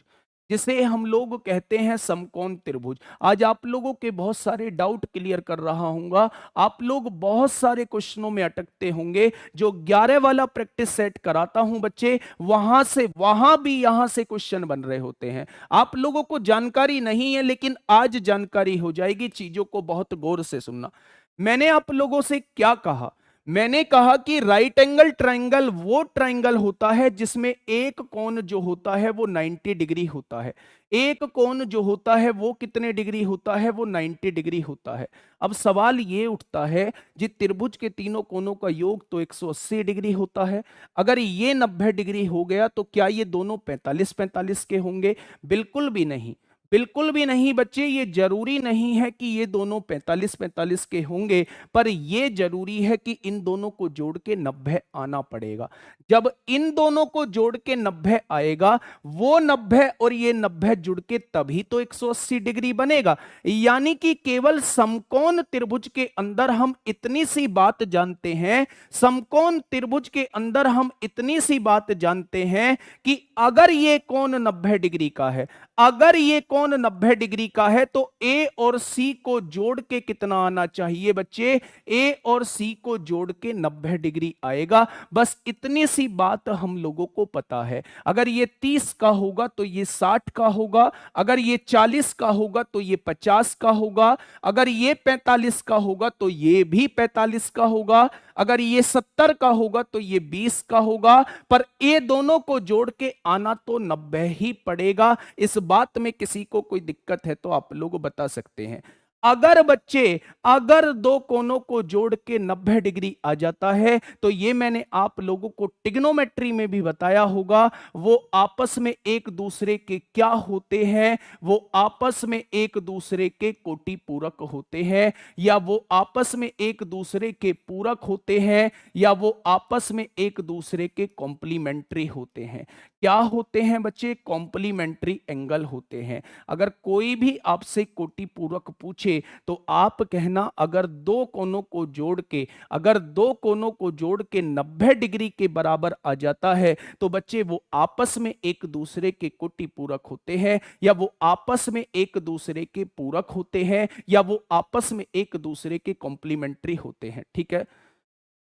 जिसे हम लोग कहते हैं समकोण त्रिभुज। आज आप लोगों के बहुत सारे डाउट क्लियर कर रहा हूंगा। आप लोग बहुत सारे क्वेश्चनों में अटकते होंगे। जो 11 वाला प्रैक्टिस सेट कराता हूं बच्चे, वहां से वहां भी यहां से क्वेश्चन बन रहे होते हैं। आप लोगों को जानकारी नहीं है, लेकिन आज जानकारी हो जाएगी। चीजों को बहुत गौर से सुनना। मैंने आप लोगों से क्या कहा? मैंने कहा कि राइट एंगल ट्रायंगल वो ट्रायंगल होता है जिसमें एक कोण जो होता है वो 90 डिग्री होता है। एक कोण जो होता है वो कितने डिग्री होता है? वो 90 डिग्री होता है। अब सवाल ये उठता है, जी त्रिभुज के तीनों कोणों का योग तो 180 डिग्री होता है, अगर ये 90 डिग्री हो गया तो क्या ये दोनों 45 45 के होंगे? बिल्कुल भी नहीं। बिल्कुल भी नहीं बच्चे, ये जरूरी नहीं है कि ये दोनों 45-45 के होंगे, पर ये जरूरी है कि इन दोनों को जोड़ के 90 आना पड़ेगा। जब इन दोनों को जोड़ के 90 आएगा, वो 90 और ये 90 जुड़ के तभी तो 180 डिग्री बनेगा। यानी कि केवल समकोण त्रिभुज के अंदर हम इतनी सी बात जानते हैं, समकोण त्रिभुज के अंदर हम इतनी सी बात जानते हैं कि अगर ये कोण 90 डिग्री का है, अगर ये कोण 90 डिग्री का है, तो ए और सी को जोड़ के कितना आना चाहिए बच्चे? ए और सी को जोड़ के 90 डिग्री आएगा। बस इतनी सी बात हम लोगों को पता है। अगर ये 30 का होगा तो ये 60 का होगा, अगर ये 40 का होगा तो ये 50 का होगा, अगर ये 45 का होगा तो ये भी 45 का होगा, अगर ये 70 का होगा तो ये 20 का होगा, पर ये दोनों को जोड़ के आना तो 90 ही पड़ेगा। इस बात में किसी को कोई दिक्कत है तो आप लोग बता सकते हैं। अगर बच्चे, अगर दो कोनों को जोड़ के 90 डिग्री आ जाता है, तो ये मैंने आप लोगों को ट्रिग्नोमेट्री में भी बताया होगा, वो आपस में एक दूसरे के क्या होते हैं? वो आपस में एक दूसरे के कोटि पूरक होते हैं, या वो आपस में एक दूसरे के पूरक होते हैं, या वो आपस में एक दूसरे के कॉम्प्लीमेंट्री होते हैं। क्या होते हैं बच्चे? कॉम्प्लीमेंट्री एंगल होते हैं। अगर कोई भी आपसे कोटि पूरक पूछे तो आप कहना, अगर दो कोनों को जोड़ के, अगर दो कोनों को जोड़ के 90 डिग्री के बराबर आ जाता है, तो बच्चे वो आपस में एक दूसरे के कोटि पूरक होते हैं, या वो आपस में एक दूसरे के पूरक होते हैं, या वो आपस में एक दूसरे के कॉम्प्लीमेंट्री होते हैं। ठीक है।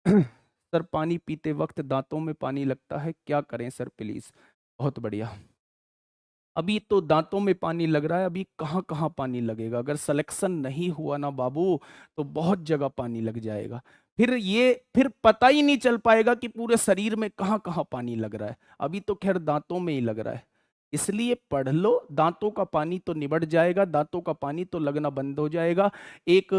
सर पानी पीते वक्त दांतों में पानी लगता है, क्या करें सर प्लीज? बहुत बढ़िया। अभी तो दांतों में पानी लग रहा है, अभी कहाँ कहाँ पानी लगेगा? अगर सिलेक्शन नहीं हुआ ना बाबू, तो बहुत जगह पानी लग जाएगा। फिर पता ही नहीं चल पाएगा कि पूरे शरीर में कहाँ कहाँ पानी लग रहा है। अभी तो खैर दांतों में ही लग रहा है, इसलिए पढ़ लो। दांतों का पानी तो निबट जाएगा, दांतों का पानी तो लगना बंद हो जाएगा। एक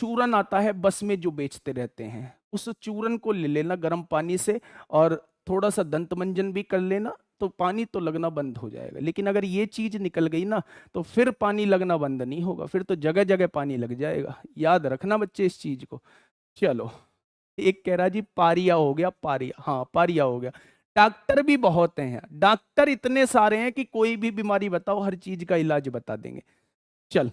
चूरन आता है बस में जो बेचते रहते हैं, उस चूरन को ले लेना गर्म पानी से, और थोड़ा सा दंत मंजन भी कर लेना, तो पानी तो लगना बंद हो जाएगा। लेकिन अगर ये चीज निकल गई ना, तो फिर पानी लगना बंद नहीं होगा, फिर तो जगह जगह पानी लग जाएगा। याद रखना बच्चे इस चीज को। चलो, एक कह रहा जी पारिया हो गया, पारिया, हाँ पारिया हो गया। डॉक्टर भी बहुत हैं, डॉक्टर इतने सारे हैं कि कोई भी बीमारी बताओ, हर चीज का इलाज बता देंगे। चल।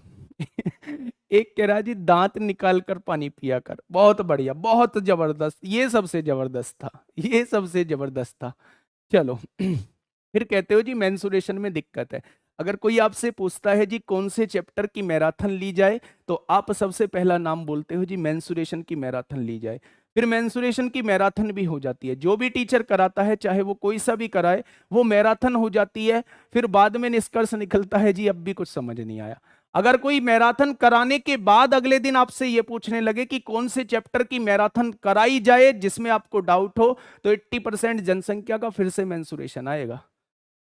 एक कह रहा जी दांत निकाल कर पानी पिया कर, बहुत बढ़िया, बहुत जबरदस्त, ये सबसे जबरदस्त था, ये सबसे जबरदस्त था। चलो। फिर कहते हो जी मेंसुरेशन में दिक्कत है। अगर कोई आपसे पूछता है जी कौन से चैप्टर की मैराथन ली जाए, तो आप सबसे पहला नाम बोलते हो जी मेंसुरेशन की मैराथन ली जाए। फिर मेंसुरेशन की मैराथन भी हो जाती है, जो भी टीचर कराता है चाहे वो कोई सा भी कराए, वो मैराथन हो जाती है। फिर बाद में निष्कर्ष निकलता है जी अब भी कुछ समझ नहीं आया। अगर कोई मैराथन कराने के बाद अगले दिन आपसे ये पूछने लगे कि कौन से चैप्टर की मैराथन कराई जाए जिसमें आपको डाउट हो, तो 80% जनसंख्या का फिर से मेंसुरेशन आएगा।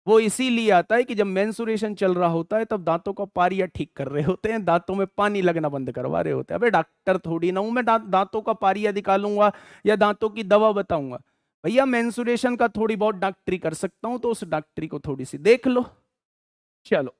वो इसीलिए आता है कि जब मेंसुरेशन चल रहा होता है तब दांतों का पारिया ठीक कर रहे होते हैं, दांतों में पानी लगना बंद करवा रहे होते हैं। अबे डॉक्टर थोड़ी ना हूं मैं, दांतों का पारिया निकालूंगा या दांतों की दवा बताऊंगा। भैया मेंसुरेशन का थोड़ी बहुत डॉक्टरी कर सकता हूं, तो उस डॉक्टरी को थोड़ी सी देख लो। चलो।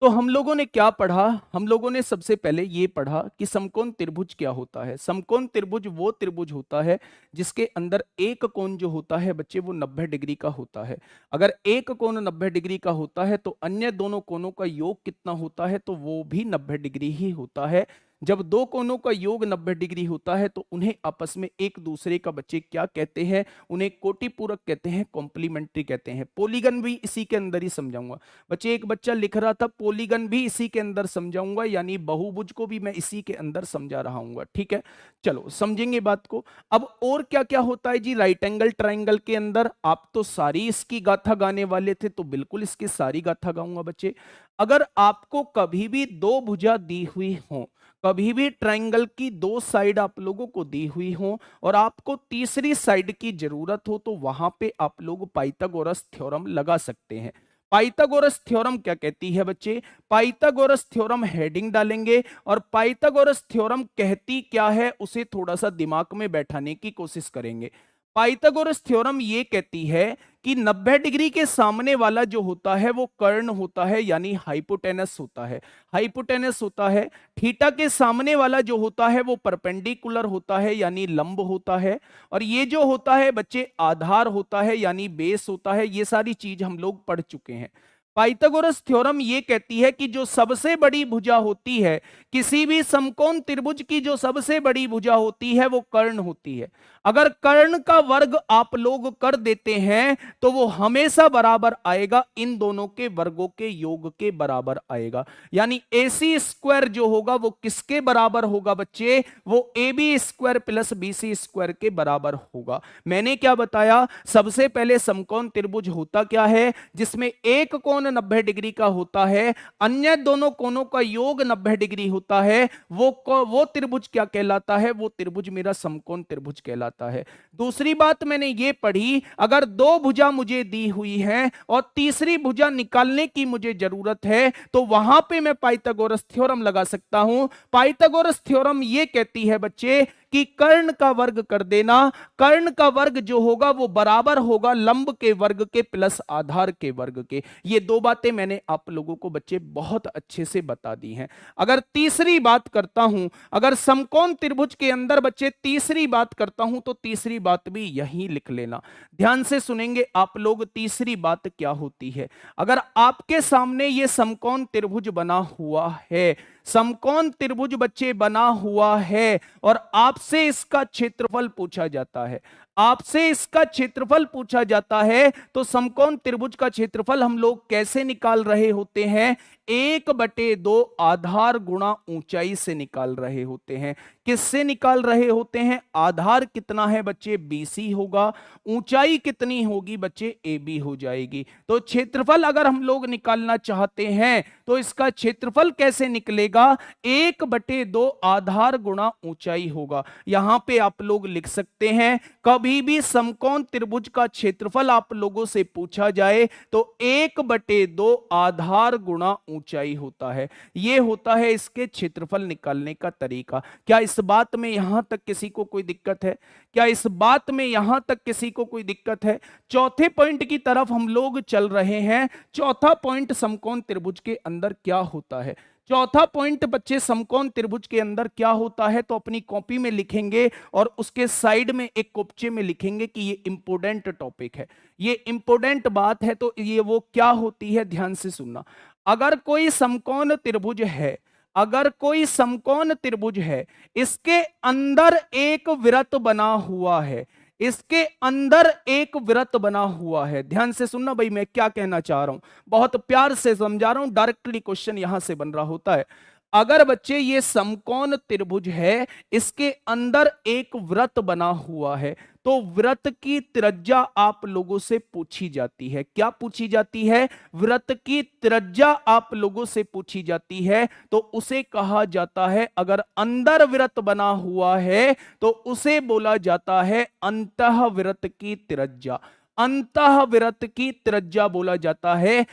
तो हम लोगों ने क्या पढ़ा? हम लोगों ने सबसे पहले ये पढ़ा कि समकोण त्रिभुज क्या होता है। समकोण त्रिभुज वो त्रिभुज होता है जिसके अंदर एक कोण जो होता है बच्चे वो 90 डिग्री का होता है। अगर एक कोण 90 डिग्री का होता है तो अन्य दोनों कोणों का योग कितना होता है? तो वो भी 90 डिग्री ही होता है। जब दो कोणों का योग 90 डिग्री होता है तो उन्हें आपस में एक दूसरे का बच्चे क्या कहते हैं? उन्हें कोटि पूरक कहते हैं, कॉम्प्लीमेंट्री कहते हैं। पॉलीगन भी इसी के अंदर ही समझाऊंगा बच्चे। एक बच्चा लिख रहा था पॉलीगन भी इसी के अंदर समझाऊंगा, यानी बहुभुज को भी मैं इसी के अंदर समझा रहा हूँ। ठीक है, चलो समझेंगे बात को। अब और क्या क्या होता है जी राइट एंगल ट्राइंगल के अंदर? आप तो सारी इसकी गाथा गाने वाले थे, तो बिल्कुल इसकी सारी गाथा गाऊंगा बच्चे। अगर आपको कभी भी दो भुजा दी हुई हो, कभी भी ट्राइंगल की दो साइड आप लोगों को दी हुई हो और आपको तीसरी साइड की जरूरत हो, तो वहां पे आप लोग पाइथागोरस थ्योरम लगा सकते हैं। पाइथागोरस थ्योरम क्या कहती है बच्चे? पाइथागोरस थ्योरम हेडिंग डालेंगे, और पाइथागोरस थ्योरम कहती क्या है उसे थोड़ा सा दिमाग में बैठाने की कोशिश करेंगे। पाइथागोरस थ्योरम ये कहती है कि 90 डिग्री के सामने वाला जो होता है वो कर्ण होता है, यानी हाइपोटेनस होता है। हाइपोटेनस होता है। थीटा के सामने वाला जो होता है वो परपेंडिकुलर होता है, यानी लंब होता है। और ये जो होता है बच्चे आधार होता है, यानी बेस होता है। ये सारी चीज हम लोग पढ़ चुके हैं। पाइथागोरस थ्योरम ये कहती है कि जो सबसे बड़ी भुजा होती है, किसी भी समकोण त्रिभुज की जो सबसे बड़ी भुजा होती है वो कर्ण होती है। अगर कर्ण का वर्ग आप लोग कर देते हैं तो वो हमेशा बराबर आएगा, इन दोनों के वर्गों के योग के बराबर आएगा। यानी AC स्क्वायर जो होगा वो किसके बराबर होगा बच्चे? वो AB square plus BC square के बराबर होगा। मैंने क्या बताया? सबसे पहले समकोण त्रिभुज होता क्या है? जिसमें एक कोण 90 डिग्री का होता है, अन्य दोनों कोणों का योग 90 डिग्री होता है। वो त्रिभुज क्या कहलाता है? वो त्रिभुज मेरा समकोण त्रिभुज कहलाता है। दूसरी बात मैंने ये पढ़ी, अगर दो भुजा मुझे दी हुई है और तीसरी भुजा निकालने की मुझे जरूरत है तो वहां पे मैं पाइथागोरस थ्योरम लगा सकता हूं। पाइथागोरस थ्योरम ये कहती है बच्चे कि कर्ण का वर्ग कर देना। कर्ण का वर्ग जो होगा वो बराबर होगा लंब के वर्ग के प्लस आधार के वर्ग के। ये दो बातें मैंने आप लोगों को बच्चे बहुत अच्छे से बता दी हैं। अगर तीसरी बात करता हूं, अगर समकोण त्रिभुज के अंदर बच्चे तीसरी बात करता हूं तो तीसरी बात भी यही लिख लेना। ध्यान से सुनेंगे आप लोग, तीसरी बात क्या होती है। अगर आपके सामने ये समकोण त्रिभुज बना हुआ है, समकोण त्रिभुज बच्चे बना हुआ है और आपसे इसका क्षेत्रफल पूछा जाता है, आपसे इसका क्षेत्रफल पूछा जाता है, तो समकोण त्रिभुज का क्षेत्रफल हम लोग कैसे निकाल रहे होते हैं? 1/2 आधार गुणा ऊंचाई से निकाल रहे होते हैं। किससे निकाल रहे होते हैं? आधार कितना है बच्चे? BC होगा। ऊंचाई कितनी होगी बच्चे? AB हो जाएगी। तो क्षेत्रफल अगर हम लोग निकालना चाहते हैं तो इसका क्षेत्रफल कैसे निकलेगा? 1/2 आधार गुणा ऊंचाई होगा। यहां पे आप लोग लिख सकते हैं, कभी भी समकोण त्रिभुज का क्षेत्रफल आप लोगों से पूछा जाए तो 1/2 आधार गुणा ऊंचाई होता है। यह होता है इसके क्षेत्रफल निकालने का तरीका। क्या इस बात में यहां तक किसी को कोई दिक्कत है? क्या इस बात में यहां तक किसी को कोई दिक्कत है? चौथे पॉइंट की तरफ हम लोग चल रहे हैं। चौथा पॉइंट समकोण त्रिभुज के अंदर क्या होता है? चौथा पॉइंट बच्चे समकोण त्रिभुज के अंदर क्या होता है तो अपनी कॉपी में लिखेंगे और उसके साइड में एक कोपचे में लिखेंगे कि ये इंपोर्टेंट टॉपिक है, ये इंपोर्टेंट बात है। तो ये वो क्या होती है, ध्यान से सुनना। अगर कोई समकोण त्रिभुज है, अगर कोई समकोण त्रिभुज है, इसके अंदर एक वृत्त बना हुआ है, इसके अंदर एक वृत्त बना हुआ है। ध्यान से सुनना भाई, मैं क्या कहना चाह रहा हूं, बहुत प्यार से समझा रहा हूं, डायरेक्टली क्वेश्चन यहां से बन रहा होता है। अगर बच्चे ये समकोण त्रिभुज है, इसके अंदर एक वृत्त बना हुआ है, तो वृत्त की त्रिज्या आप लोगों से पूछी जाती है। क्या पूछी जाती है? वृत्त की त्रिज्या आप लोगों से पूछी जाती है। तो उसे कहा जाता है, अगर अंदर वृत्त बना हुआ है तो उसे बोला जाता है अंतःवृत्त की त्रिज्या। अंतःवृत्त की त्रिज्या बोला जाता है,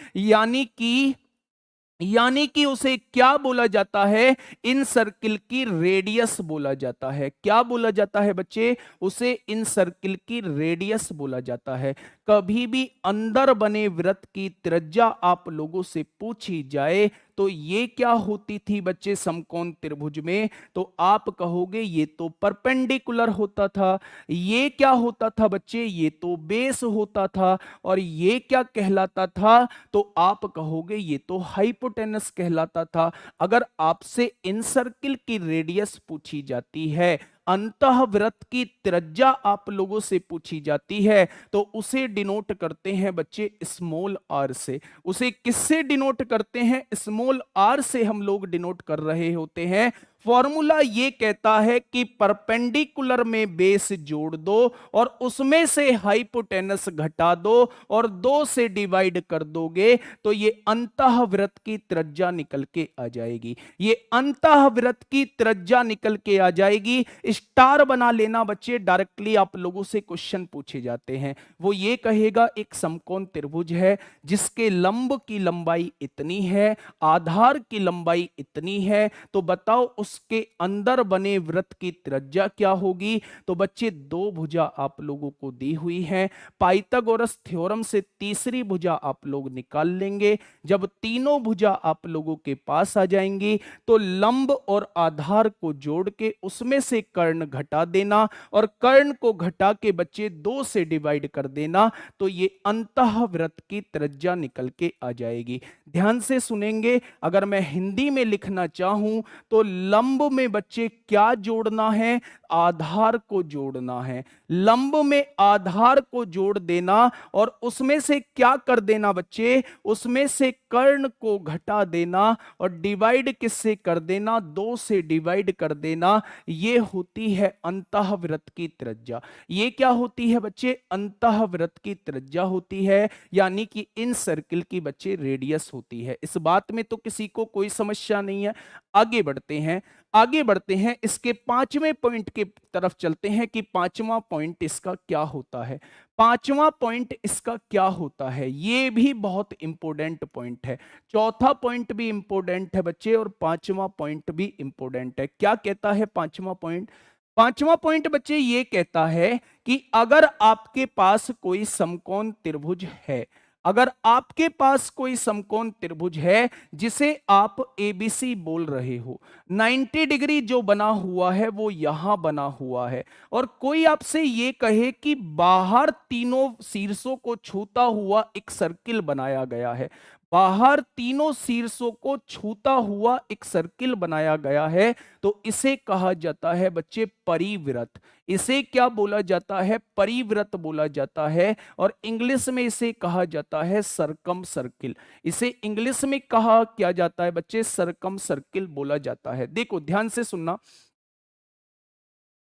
यानी कि उसे क्या बोला जाता है? इन सर्किल की रेडियस बोला जाता है। क्या बोला जाता है बच्चे? उसे इन सर्किल की रेडियस बोला जाता है। कभी भी अंदर बने वृत्त की त्रिज्या आप लोगों से पूछी जाए तो ये क्या होती थी बच्चे समकोण त्रिभुज में? तो आप कहोगे ये तो परपेंडिकुलर होता था। ये क्या होता था बच्चे? ये तो बेस होता था। और ये क्या कहलाता था? तो आप कहोगे ये तो हाइपोटेनस कहलाता था। अगर आपसे इन सर्किल की रेडियस पूछी जाती है, अंतःवृत्त की त्रिज्या आप लोगों से पूछी जाती है, तो उसे डिनोट करते हैं बच्चे स्मॉल आर से। उसे किससे डिनोट करते हैं? स्मॉल आर से हम लोग डिनोट कर रहे होते हैं। फॉर्मूला ये कहता है कि परपेंडिकुलर में बेस जोड़ दो और उसमें से हाइपोटेनस घटा दो और 2 से डिवाइड कर दोगे तो ये अंतःवृत्त की त्रिज्या निकल के आ जाएगी। ये अंतःवृत्त की त्रिज्या निकल के आ जाएगी। स्टार बना लेना बच्चे, डायरेक्टली आप लोगों से क्वेश्चन पूछे जाते हैं। वो ये कहेगा एक समकोण त्रिभुज है जिसके लंब की लंबाई इतनी है, आधार की लंबाई इतनी है, तो बताओ उस उसके अंदर बने वृत्त की त्रिज्या क्या होगी? तो बच्चे दो भुजा आप लोगों को दी हुई है। पाइथागोरस थ्योरम से तीसरी भुजा आप लोग निकाल लेंगे। जब तीनों भुजा आप लोगों के पास आ जाएंगी तो लंब और आधार को जोड़ के उसमें से कर्ण घटा देना और कर्ण को घटा के बच्चे दो से डिवाइड कर देना, तो ये अंतःवृत्त की त्रिज्या निकल के आ जाएगी। ध्यान से सुनेंगे, अगर मैं हिंदी में लिखना चाहूं तो लंब में बच्चे क्या जोड़ना है? आधार को जोड़ना है। लंब में आधार को जोड़ देना और उसमें से क्या कर देना बच्चे? उसमें से कर्ण को घटा देना और डिवाइड किससे कर देना? दो से डिवाइड कर देना। ये होती है अंतःवृत्त की त्रिज्या। ये क्या होती है बच्चे? अंतःवृत्त की त्रिज्या होती है, यानी कि इन सर्किल की बच्चे रेडियस होती है। इस बात में तो किसी को कोई समस्या नहीं है। आगे बढ़ते हैं, आगे बढ़ते हैं, इसके पांचवें पॉइंट के तरफ चलते हैं कि पांचवा पॉइंट इसका क्या होता है। पांचवा पॉइंट इसका क्या होता है, ये भी बहुत इंपॉर्टेंट पॉइंट है। चौथा पॉइंट भी इंपॉर्टेंट है बच्चे और पांचवा पॉइंट भी इंपॉर्टेंट है। क्या कहता है पांचवा पॉइंट? पांचवा पॉइंट बच्चे ये कहता है कि अगर आपके पास कोई समकोण त्रिभुज है, अगर आपके पास कोई समकोण त्रिभुज है जिसे आप एबीसी बोल रहे हो, 90 डिग्री जो बना हुआ है वो यहां बना हुआ है, और कोई आपसे ये कहे कि बाहर तीनों शीर्षों को छूता हुआ एक सर्किल बनाया गया है, बाहर तीनों शीर्षों को छूता हुआ एक सर्किल बनाया गया है, तो इसे कहा जाता है बच्चे परिवृत्त। इसे क्या बोला जाता है? परिवृत्त बोला जाता है, और इंग्लिश में इसे कहा जाता है सरकम सर्किल। इसे इंग्लिश में कहा क्या जाता है बच्चे? सरकम सर्किल बोला जाता है। देखो ध्यान से सुनना,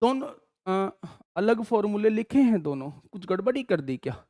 दोनों अलग फॉर्मूले लिखे हैं, दोनों कुछ गड़बड़ी कर दी क्या?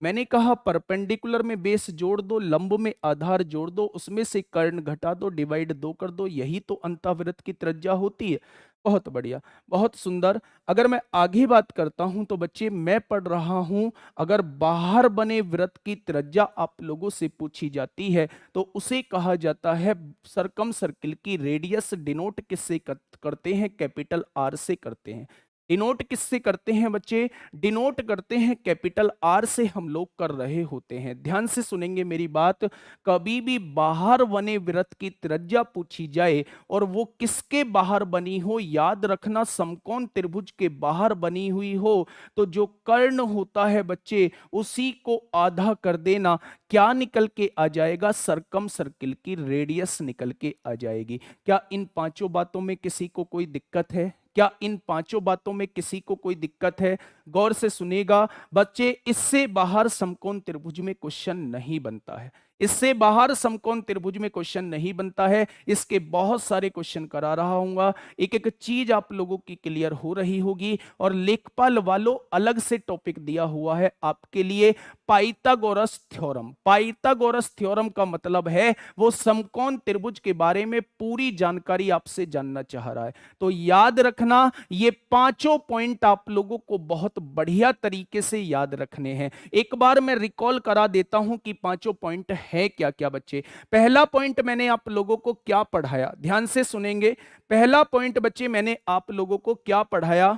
मैंने कहा परपेंडिकुलर में बेस जोड़ दो, लंब में आधार जोड़ दो, उसमें से कर्ण घटा दो, डिवाइड दो कर दो, यही तो अंतःवृत्त की त्रिज्या होती है। बहुत बढ़िया, बहुत सुंदर। अगर मैं आगे बात करता हूं तो बच्चे मैं पढ़ रहा हूं, अगर बाहर बने वृत्त की त्रिज्या आप लोगों से पूछी जाती है तो उसे कहा जाता है सरकम सर्किल की रेडियस। डिनोट किससे करते हैं? कैपिटल आर से करते हैं। डिनोट किससे करते हैं बच्चे? डिनोट करते हैं कैपिटल आर से, हम लोग कर रहे होते हैं। ध्यान से सुनेंगे मेरी बात, कभी भी बाहर बने वृत्त की त्रिज्या पूछी जाए और वो किसके बाहर बनी हो, याद रखना समकोण त्रिभुज के बाहर बनी हुई हो, तो जो कर्ण होता है बच्चे उसी को आधा कर देना। क्या निकल के आ जाएगा? सरकम सर्किल की रेडियस निकल के आ जाएगी। क्या इन पांचों बातों में किसी को कोई दिक्कत है? क्या इन पांचों बातों में किसी को कोई दिक्कत है? गौर से सुनिएगा बच्चे, इससे बाहर समकोण त्रिभुज में क्वेश्चन नहीं बनता है। इससे बाहर समकोण त्रिभुज में क्वेश्चन नहीं बनता है। इसके बहुत सारे क्वेश्चन करा रहा हूंगा, एक एक चीज आप लोगों की क्लियर हो रही होगी। और लेखपाल वालों अलग से टॉपिक दिया हुआ है आपके लिए, पाइथागोरस थ्योरम। पाइथागोरस थ्योरम का मतलब है वो समकोण त्रिभुज के बारे में पूरी जानकारी आपसे जानना चाह रहा है। तो याद रखना, ये पांचों पॉइंट आप लोगों को बहुत बढ़िया तरीके से याद रखने हैं। एक बार मैं रिकॉल करा देता हूं कि पांचों पॉइंट है क्या क्या बच्चे। पहला पॉइंट मैंने आप लोगों को क्या पढ़ाया, ध्यान से सुनेंगे। पहला पॉइंट बच्चे मैंने आप लोगों को क्या पढ़ाया?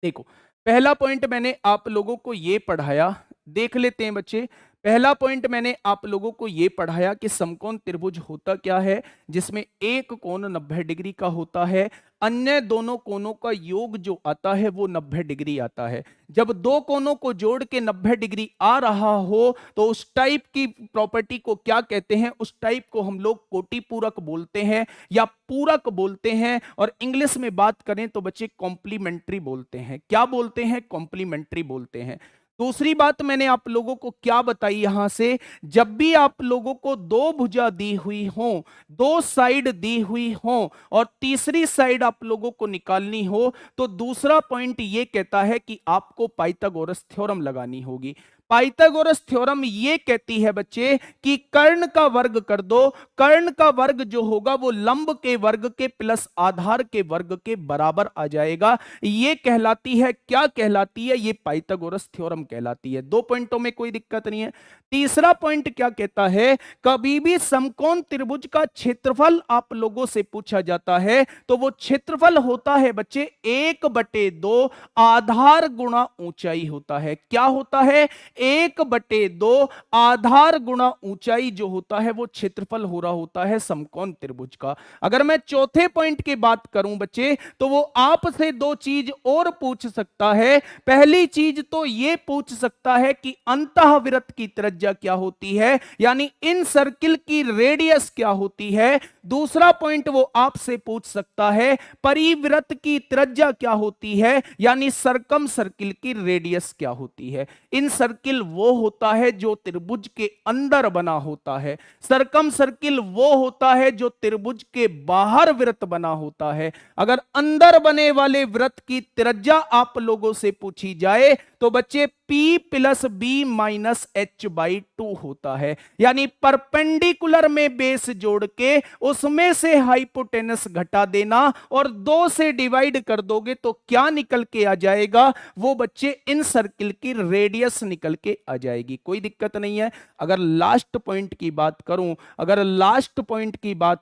देखो, पहला पॉइंट मैंने आप लोगों को यह पढ़ाया, देख लेते हैं बच्चे। पहला पॉइंट मैंने आप लोगों को यह पढ़ाया कि समकोण त्रिभुज होता क्या है, जिसमें एक कोण 90 डिग्री का होता है, अन्य दोनों कोणों का योग जो आता है वो 90 डिग्री आता है। जब दो कोणों को जोड़ के 90 डिग्री आ रहा हो तो उस टाइप की प्रॉपर्टी को क्या कहते हैं? उस टाइप को हम लोग कोटि पूरक बोलते हैं या पूरक बोलते हैं, और इंग्लिश में बात करें तो बच्चे कॉम्प्लीमेंट्री बोलते हैं। क्या बोलते हैं? कॉम्प्लीमेंट्री बोलते हैं। दूसरी बात मैंने आप लोगों को क्या बताई यहां से, जब भी आप लोगों को दो भुजा दी हुई हो, दो साइड दी हुई हो और तीसरी साइड आप लोगों को निकालनी हो, तो दूसरा पॉइंट ये कहता है कि आपको पाइथागोरस थ्योरम लगानी होगी। पाइथागोरस थ्योरम ये कहती है बच्चे कि कर्ण का वर्ग कर दो, कर्ण का वर्ग जो होगा वो लंब के वर्ग के प्लस आधार के वर्ग के बराबर आ जाएगा। ये कहलाती है, क्या कहलाती है? ये पाइथागोरस थ्योरम कहलाती है। 2 पॉइंटों में कोई दिक्कत नहीं है। तीसरा पॉइंट क्या कहता है? कभी भी समकोण त्रिभुज का क्षेत्रफल आप लोगों से पूछा जाता है तो वो क्षेत्रफल होता है बच्चे 1/2 आधार गुणा ऊंचाई होता है। क्या होता है? 1/2 आधार गुणा ऊंचाई जो होता है वो क्षेत्रफल हो रहा होता है समकोण त्रिभुज का। अगर मैं चौथे पॉइंट की बात करूं बच्चे तो वो आपसे 2 चीज और पूछ सकता है। पहली चीज तो ये पूछ सकता है कि अंतःवृत्त की त्रिज्या क्या होती है, यानी इन सर्किल की रेडियस क्या होती है। दूसरा पॉइंट वो आपसे पूछ सकता है परिवृत्त की त्रिज्या क्या होती है, यानी सरकम सर्किल की रेडियस क्या होती है। इन सर्किल वो होता है जो त्रिभुज के अंदर बना होता है, सरकम सर्किल वो होता है जो त्रिभुज के बाहर वृत्त बना होता है। अगर अंदर बने वाले वृत्त की त्रिज्या आप लोगों से पूछी जाए तो बच्चे P + B - H/2 होता है, यानी परपेंडिकुलर में बेस जोड़ के उसमें से हाइपोटेनस घटा देना और 2 से डिवाइड कर दोगे तो क्या निकल के आ जाएगा? वो बच्चे इन सर्किल की रेडियस निकल के आ जाएगी। कोई दिक्कत नहीं है। अगर लास्ट पॉइंट की बात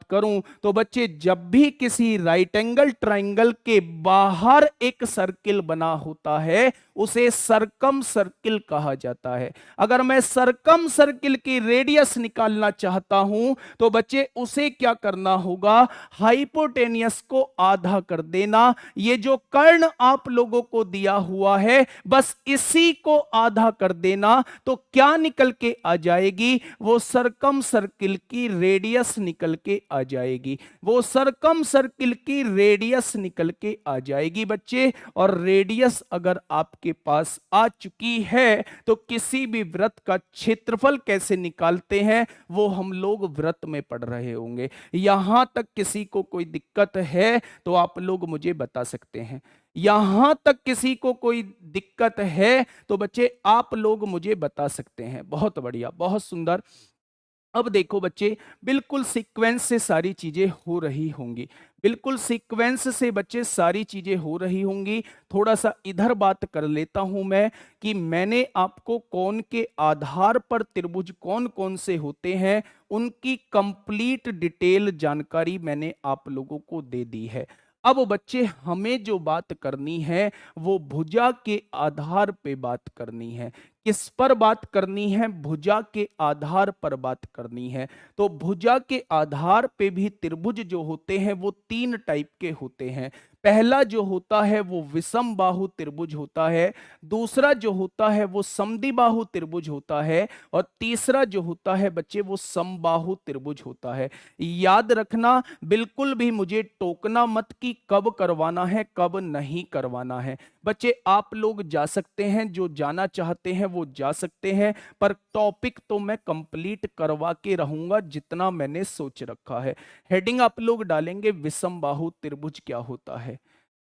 करूं, तो बच्चे जब भी किसी राइट एंगल ट्राइंगल के बाहर एक सर्किल बना होता है उसे सरकम सर्किल कहा जाता है। अगर मैं सरकम सर्किल की रेडियस निकालना चाहता हूं तो बच्चे उसे क्या करना होगा? हाइपोटेनियस को आधा कर देना। ये जो कर्ण आप लोगों को दिया हुआ है बस इसी को आधा कर देना तो क्या निकल के आ जाएगी? वो सरकम सर्किल की रेडियस निकल के आ जाएगी, वो सरकम सर्किल की रेडियस निकल के आ जाएगी बच्चे। और रेडियस अगर आपके पास आ चुकी है तो किसी भी वृत्त का क्षेत्रफल कैसे निकालते हैं वो हम लोग वृत्त में पढ़ रहे होंगे। यहां तक किसी को कोई दिक्कत है तो आप लोग मुझे बता सकते हैं। यहां तक किसी को कोई दिक्कत है तो बच्चे आप लोग मुझे बता सकते हैं। बहुत बढ़िया, बहुत सुंदर। अब देखो बच्चे, बिल्कुल सीक्वेंस से सारी चीजें हो रही होंगी, बिल्कुल सीक्वेंस से बच्चे सारी चीजें हो रही होंगी। थोड़ा सा इधर बात कर लेता हूं मैं कि मैंने आपको कोण के आधार पर त्रिभुज कौन कौन से होते हैं उनकी कंप्लीट डिटेल जानकारी मैंने आप लोगों को दे दी है। अब बच्चे हमें जो बात करनी है वो भुजा के आधार पे बात करनी है। किस पर बात करनी है? भुजा के आधार पर बात करनी है। तो भुजा के आधार पे भी त्रिभुज जो होते हैं वो 3 टाइप के होते हैं। पहला जो होता है वो विषम बाहु त्रिभुज होता है, दूसरा जो होता है वो समद्विबाहु त्रिभुज होता है और तीसरा जो होता है बच्चे वो समबाहु त्रिभुज होता है। याद रखना, बिल्कुल भी मुझे टोकना मत कि कब करवाना है कब नहीं करवाना है। बच्चे आप लोग जा सकते हैं, जो जाना चाहते हैं वो जा सकते हैं, पर टॉपिक तो मैं कंप्लीट करवा के रहूंगा जितना मैंने सोच रखा है। हेडिंग आप लोग डालेंगे विषम बाहु त्रिभुज क्या होता है।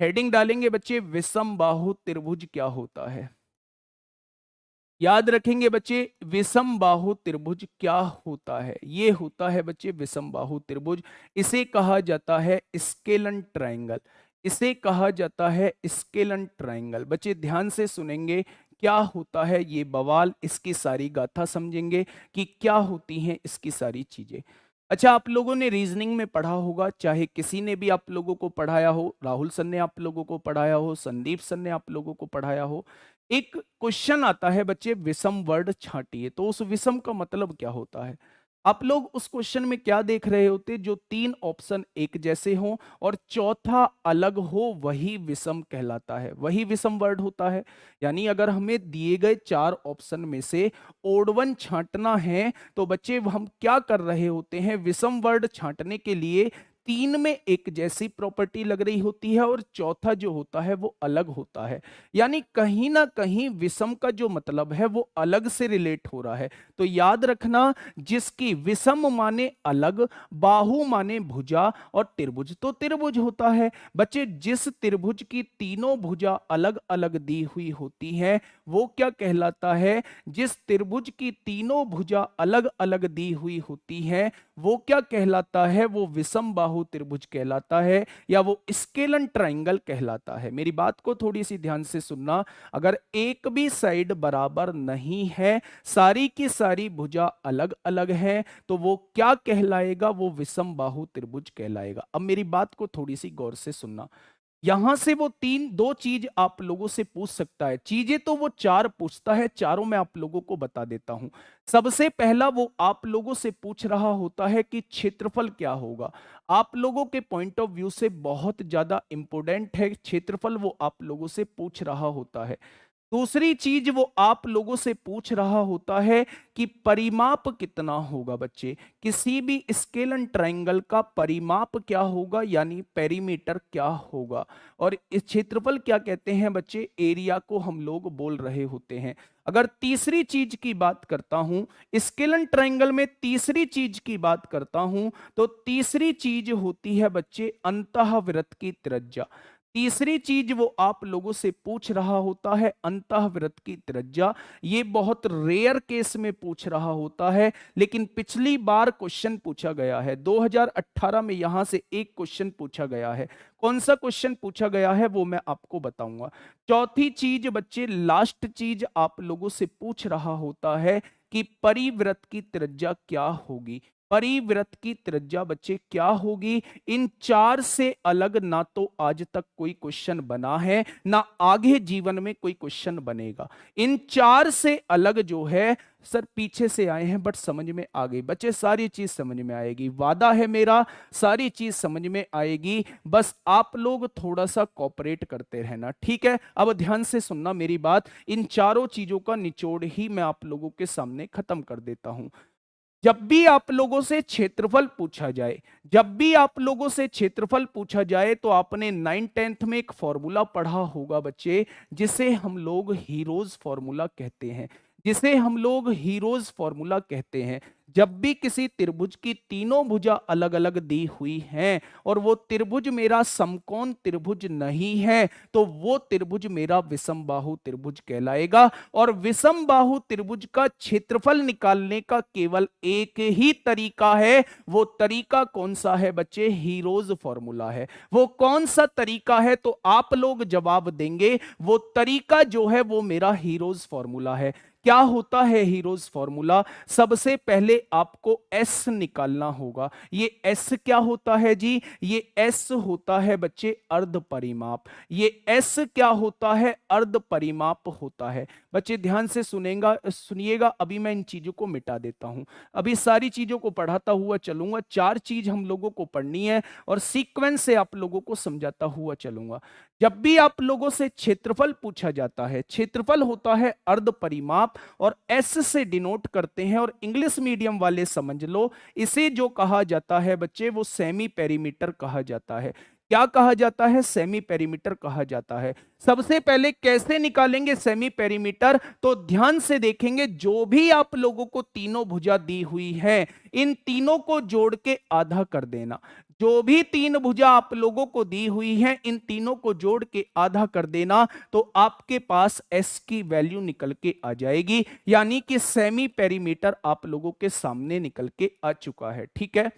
हेडिंग डालेंगे बच्चे विषम बाहु त्रिभुज क्या होता है। याद रखेंगे बच्चे विषम बाहु त्रिभुज क्या होता है। ये होता है बच्चे विषम बाहु त्रिभुज। इसे कहा जाता है स्केलन ट्रायंगल, इसे कहा जाता है स्केलन ट्रायंगल। बच्चे ध्यान से सुनेंगे क्या होता है ये बवाल, इसकी सारी गाथा समझेंगे कि क्या होती हैं इसकी सारी चीजें। अच्छा, आप लोगों ने रीजनिंग में पढ़ा होगा, चाहे किसी ने भी आप लोगों को पढ़ाया हो, राहुल सर ने आप लोगों को पढ़ाया हो, संदीप सर ने आप लोगों को पढ़ाया हो। एक क्वेश्चन आता है बच्चे, विषम वर्ड छांटिए। तो उस विषम का मतलब क्या होता है? आप लोग उस क्वेश्चन में क्या देख रहे होते? जो 3 ऑप्शन एक जैसे हों और चौथा अलग हो वही विषम कहलाता है, वही विषम वर्ड होता है। यानी अगर हमें दिए गए 4 ऑप्शन में से ओड वन छांटना है तो बच्चे हम क्या कर रहे होते हैं? विषम वर्ड छांटने के लिए तीन में एक जैसी प्रॉपर्टी लग रही होती है और चौथा जो होता है वो अलग होता है। यानी कहीं ना कहीं विषम का जो मतलब है वो अलग से रिलेट हो रहा है। तो याद रखना, जिसकी विषम माने अलग, बाहु माने भुजा और त्रिभुज तो त्रिभुज होता है। बच्चे जिस त्रिभुज की तीनों भुजा अलग अलग दी हुई होती हैं वो क्या कहलाता है? जिस त्रिभुज की तीनों भुजा अलग अलग दी हुई होती हैं वो क्या कहलाता है? वो विषम बाहु त्रिभुज कहलाता है या वो स्केलन ट्राइंगल कहलाता है। मेरी बात को थोड़ी सी ध्यान से सुनना। अगर एक भी साइड बराबर नहीं है, सारी की सारी भुजा अलग अलग है, तो वो क्या कहलाएगा? वो विषम बाहु त्रिभुज कहलाएगा। अब मेरी बात को थोड़ी सी गौर से सुनना। यहां से वो दो चीज आप लोगों से पूछ सकता है। चीजें तो वो चार पूछता है, चारों मैं आप लोगों को बता देता हूं। सबसे पहला वो आप लोगों से पूछ रहा होता है कि क्षेत्रफल क्या होगा। आप लोगों के पॉइंट ऑफ व्यू से बहुत ज्यादा इंपॉर्टेंट है क्षेत्रफल, वो आप लोगों से पूछ रहा होता है। दूसरी चीज वो आप लोगों से पूछ रहा होता है कि परिमाप कितना होगा। बच्चे, किसी भी स्केलन ट्रायंगल का परिमाप क्या होगा, यानी पेरीमीटर क्या होगा। और इस क्षेत्रफल क्या कहते हैं बच्चे? एरिया को हम लोग बोल रहे होते हैं। अगर तीसरी चीज की बात करता हूं, स्केलन ट्रायंगल में तीसरी चीज की बात करता हूं, तो तीसरी चीज होती है बच्चे अंतःवृत्त की त्रिज्या। तीसरी चीज वो आप लोगों से पूछ रहा होता है अंतःवृत्त की त्रिज्या। ये बहुत रेयर केस में पूछ रहा होता है, लेकिन पिछली बार क्वेश्चन पूछा गया है 2018 में। यहां से एक क्वेश्चन पूछा गया है। कौन सा क्वेश्चन पूछा गया है वो मैं आपको बताऊंगा। चौथी चीज बच्चे, लास्ट चीज आप लोगों से पूछ रहा होता है कि परिवृत्त की त्रिज्या क्या होगी। परिवृत्त की त्रिज्या बच्चे क्या होगी? इन चार से अलग ना तो आज तक कोई क्वेश्चन बना है, ना आगे जीवन में कोई क्वेश्चन बनेगा। इन चार से अलग जो है, सर पीछे से आए हैं बट समझ में आ गई बच्चे, सारी चीज समझ में आएगी, वादा है मेरा, सारी चीज समझ में आएगी। बस आप लोग थोड़ा सा कोऑपरेट करते रहना, ठीक है? अब ध्यान से सुनना मेरी बात। इन चारों चीजों का निचोड़ ही मैं आप लोगों के सामने खत्म कर देता हूं। जब भी आप लोगों से क्षेत्रफल पूछा जाए, जब भी आप लोगों से क्षेत्रफल पूछा जाए, तो आपने 9th-10th में एक फॉर्मूला पढ़ा होगा बच्चे, जिसे हम लोग हीरोज फॉर्मूला कहते हैं। जिसे हम लोग हीरोज फॉर्मूला कहते हैं। जब भी किसी त्रिभुज की तीनों भुजा अलग अलग दी हुई हैं और वो त्रिभुज मेरा समकोण त्रिभुज नहीं है, तो वो त्रिभुज मेरा विषम बाहु त्रिभुज कहलाएगा। और विषम बाहु त्रिभुज का क्षेत्रफल निकालने का केवल एक ही तरीका है। वो तरीका कौन सा है बच्चे? हीरोज फॉर्मूला है। वो कौन सा तरीका है? तो आप लोग जवाब देंगे। वो तरीका जो है वो मेरा हीरोज फॉर्मूला है। क्या होता है हीरोज फॉर्मूला? सबसे पहले आपको एस निकालना होगा। ये एस क्या होता है जी? ये एस होता है बच्चे अर्ध परिमाप। ये एस क्या होता है? अर्ध परिमाप होता है। बच्चे ध्यान से सुनिएगा। अभी मैं इन चीजों को मिटा देता हूं। अभी सारी चीजों को पढ़ाता हुआ चलूंगा। चार चीज हम लोगों को पढ़नी है और सीक्वेंस से आप लोगों को समझाता हुआ चलूंगा। जब भी आप लोगों से क्षेत्रफल पूछा जाता है, क्षेत्रफल होता है अर्ध परिमाप और एस से डिनोट करते हैं। और इंग्लिश मीडियम वाले समझ लो, इसे जो कहा जाता है बच्चे वो सेमी पेरीमीटर कहा जाता है। क्या कहा जाता है? सेमी पेरीमीटर कहा जाता है। सबसे पहले कैसे निकालेंगे सेमी पेरीमीटर? तो ध्यान से देखेंगे, जो भी आप लोगों को तीनों भुजा दी हुई है, इन तीनों को जोड़ के आधा कर देना। जो भी तीन भुजा आप लोगों को दी हुई है, इन तीनों को जोड़ के आधा कर देना, तो आपके पास एस की वैल्यू निकल के आ जाएगी। यानी कि सेमी पेरीमीटर आप लोगों के सामने निकल के आ चुका है। ठीक है?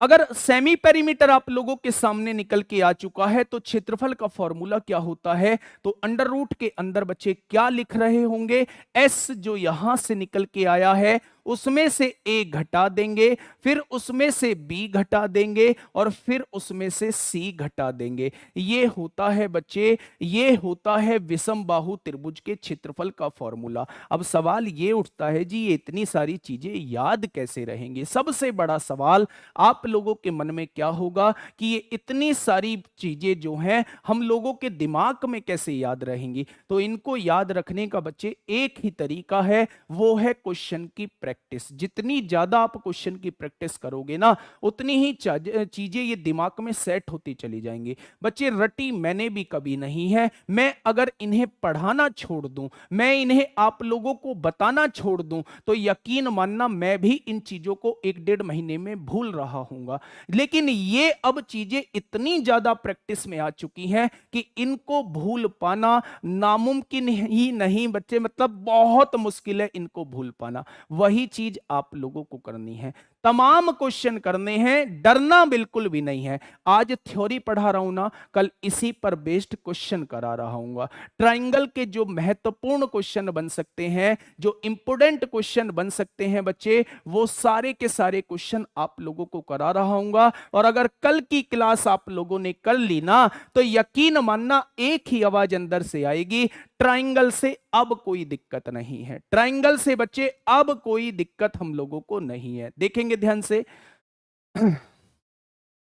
अगर सेमी पेरीमीटर आप लोगों के सामने निकल के आ चुका है, तो क्षेत्रफल का फॉर्मूला क्या होता है? तो अंडर रूट के अंदर बच्चे क्या लिख रहे होंगे? एस जो यहां से निकल के आया है उसमें से ए घटा देंगे, फिर उसमें से बी घटा देंगे और फिर उसमें से सी घटा देंगे। ये होता है बच्चे, ये होता है विषम बाहु त्रिभुज के क्षेत्रफल का फॉर्मूला। अब सवाल ये उठता है जी, ये इतनी सारी चीजें याद कैसे रहेंगी? सबसे बड़ा सवाल आप लोगों के मन में क्या होगा कि ये इतनी सारी चीजें जो हैं हम लोगों के दिमाग में कैसे याद रहेंगी? तो इनको याद रखने का बच्चे एक ही तरीका है, वो है क्वेश्चन की प्रैक्टिस। प्रैक्टिस, जितनी ज्यादा आप क्वेश्चन की प्रैक्टिस करोगे ना, उतनी ही चीजें ये दिमाग में सेट होती चली जाएंगी। बच्चे रटी मैंने भी कभी नहीं है, मैं अगर इन्हें पढ़ाना छोड़ दूं, मैं इन्हें आप लोगों को बताना छोड़ दूं, तो यकीन मानना मैं भी इन चीजों को 1-1.5 महीने में भूल रहा हूंगा। लेकिन ये अब चीजें इतनी ज्यादा प्रैक्टिस में आ चुकी हैं कि इनको भूल पाना नामुमकिन ही नहीं बच्चे, मतलब बहुत मुश्किल है इनको भूल पाना। वही चीज आप लोगों को करनी है, तमाम क्वेश्चन करने हैं, डरना बिल्कुल भी नहीं है। आज थ्योरी पढ़ा रहा हूं ना, कल इसी पर बेस्ड क्वेश्चन करा रहा हूंगा। ट्राइंगल के जो महत्वपूर्ण क्वेश्चन बन सकते हैं, जो इंपोर्टेंट क्वेश्चन बन सकते हैं बच्चे, वो सारे के सारे क्वेश्चन आप लोगों को करा रहा हूंगा। और अगर कल की क्लास आप लोगों ने कर ली ना, तो यकीन मानना एक ही आवाज अंदर से आएगी, ट्राइंगल से अब कोई दिक्कत नहीं है। ट्राइंगल से बच्चे अब कोई दिक्कत हम लोगों को नहीं है। देखेंगे ध्यान से।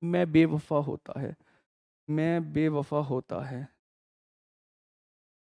मैं बेवफा होता है, मैं बेवफा होता है,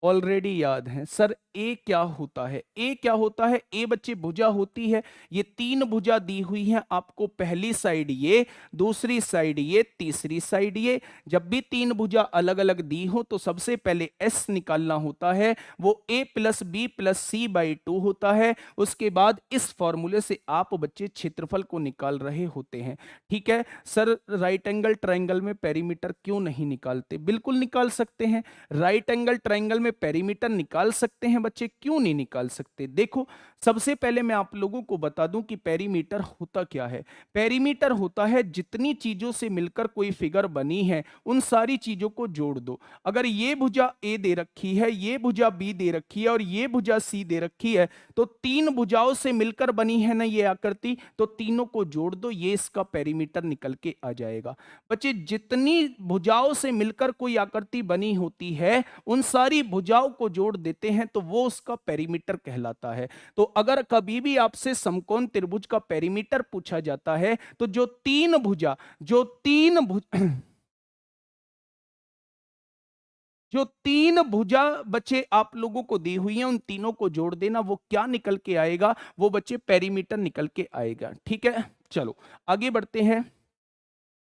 ऑलरेडी याद है सर। ए क्या होता है? ए क्या होता है? ए बच्चे भुजा होती है। ये 3 भुजा दी हुई हैं आपको, पहली साइड ये, दूसरी साइड ये, तीसरी साइड ये। जब भी 3 भुजा अलग अलग दी हो तो सबसे पहले एस निकालना होता है, वो A plus B plus C by 2 होता है। उसके बाद इस फॉर्मूले से आप बच्चे क्षेत्रफल को निकाल रहे होते हैं। ठीक है सर, राइट एंगल ट्राइंगल में पेरीमीटर क्यों नहीं निकालते? बिल्कुल निकाल सकते हैं, राइट एंगल ट्राइंगल में पेरीमीटर निकाल सकते हैं बच्चे, क्यों नहीं निकाल सकते? देखो, सबसे पहले मैं आप लोगों को बता दूं कि पेरीमीटर होता क्या है। पेरीमीटर होता है जितनी चीजों से मिलकर कोई फिगर बनी है, उन सारी चीजों को जोड़ दो। अगर ये भुजा ए दे रखी है, ये भुजा बी दे रखी है और ये भुजा सी दे रखी है, तो 3 भुजाओं से मिलकर बनी है ना ये आकृति, तो तीनों को जोड़ दो, ये इसका पेरीमीटर निकल के आ जाएगा। बच्चे, जितनी भुजाओं से मिलकर कोई आकृति बनी होती है, उन सारी भुजाओं को जोड़ देते हैं तो वो उसका पेरीमीटर कहलाता है। तो अगर कभी भी आपसे समकोण त्रिभुज का पेरीमीटर पूछा जाता है, तो जो तीन भुजा जो तीन भुजा बच्चे आप लोगों को दी हुई हैं, उन तीनों को जोड़ देना, वो क्या निकल के आएगा? वो बच्चे पेरीमीटर निकल के आएगा। ठीक है, चलो आगे बढ़ते हैं।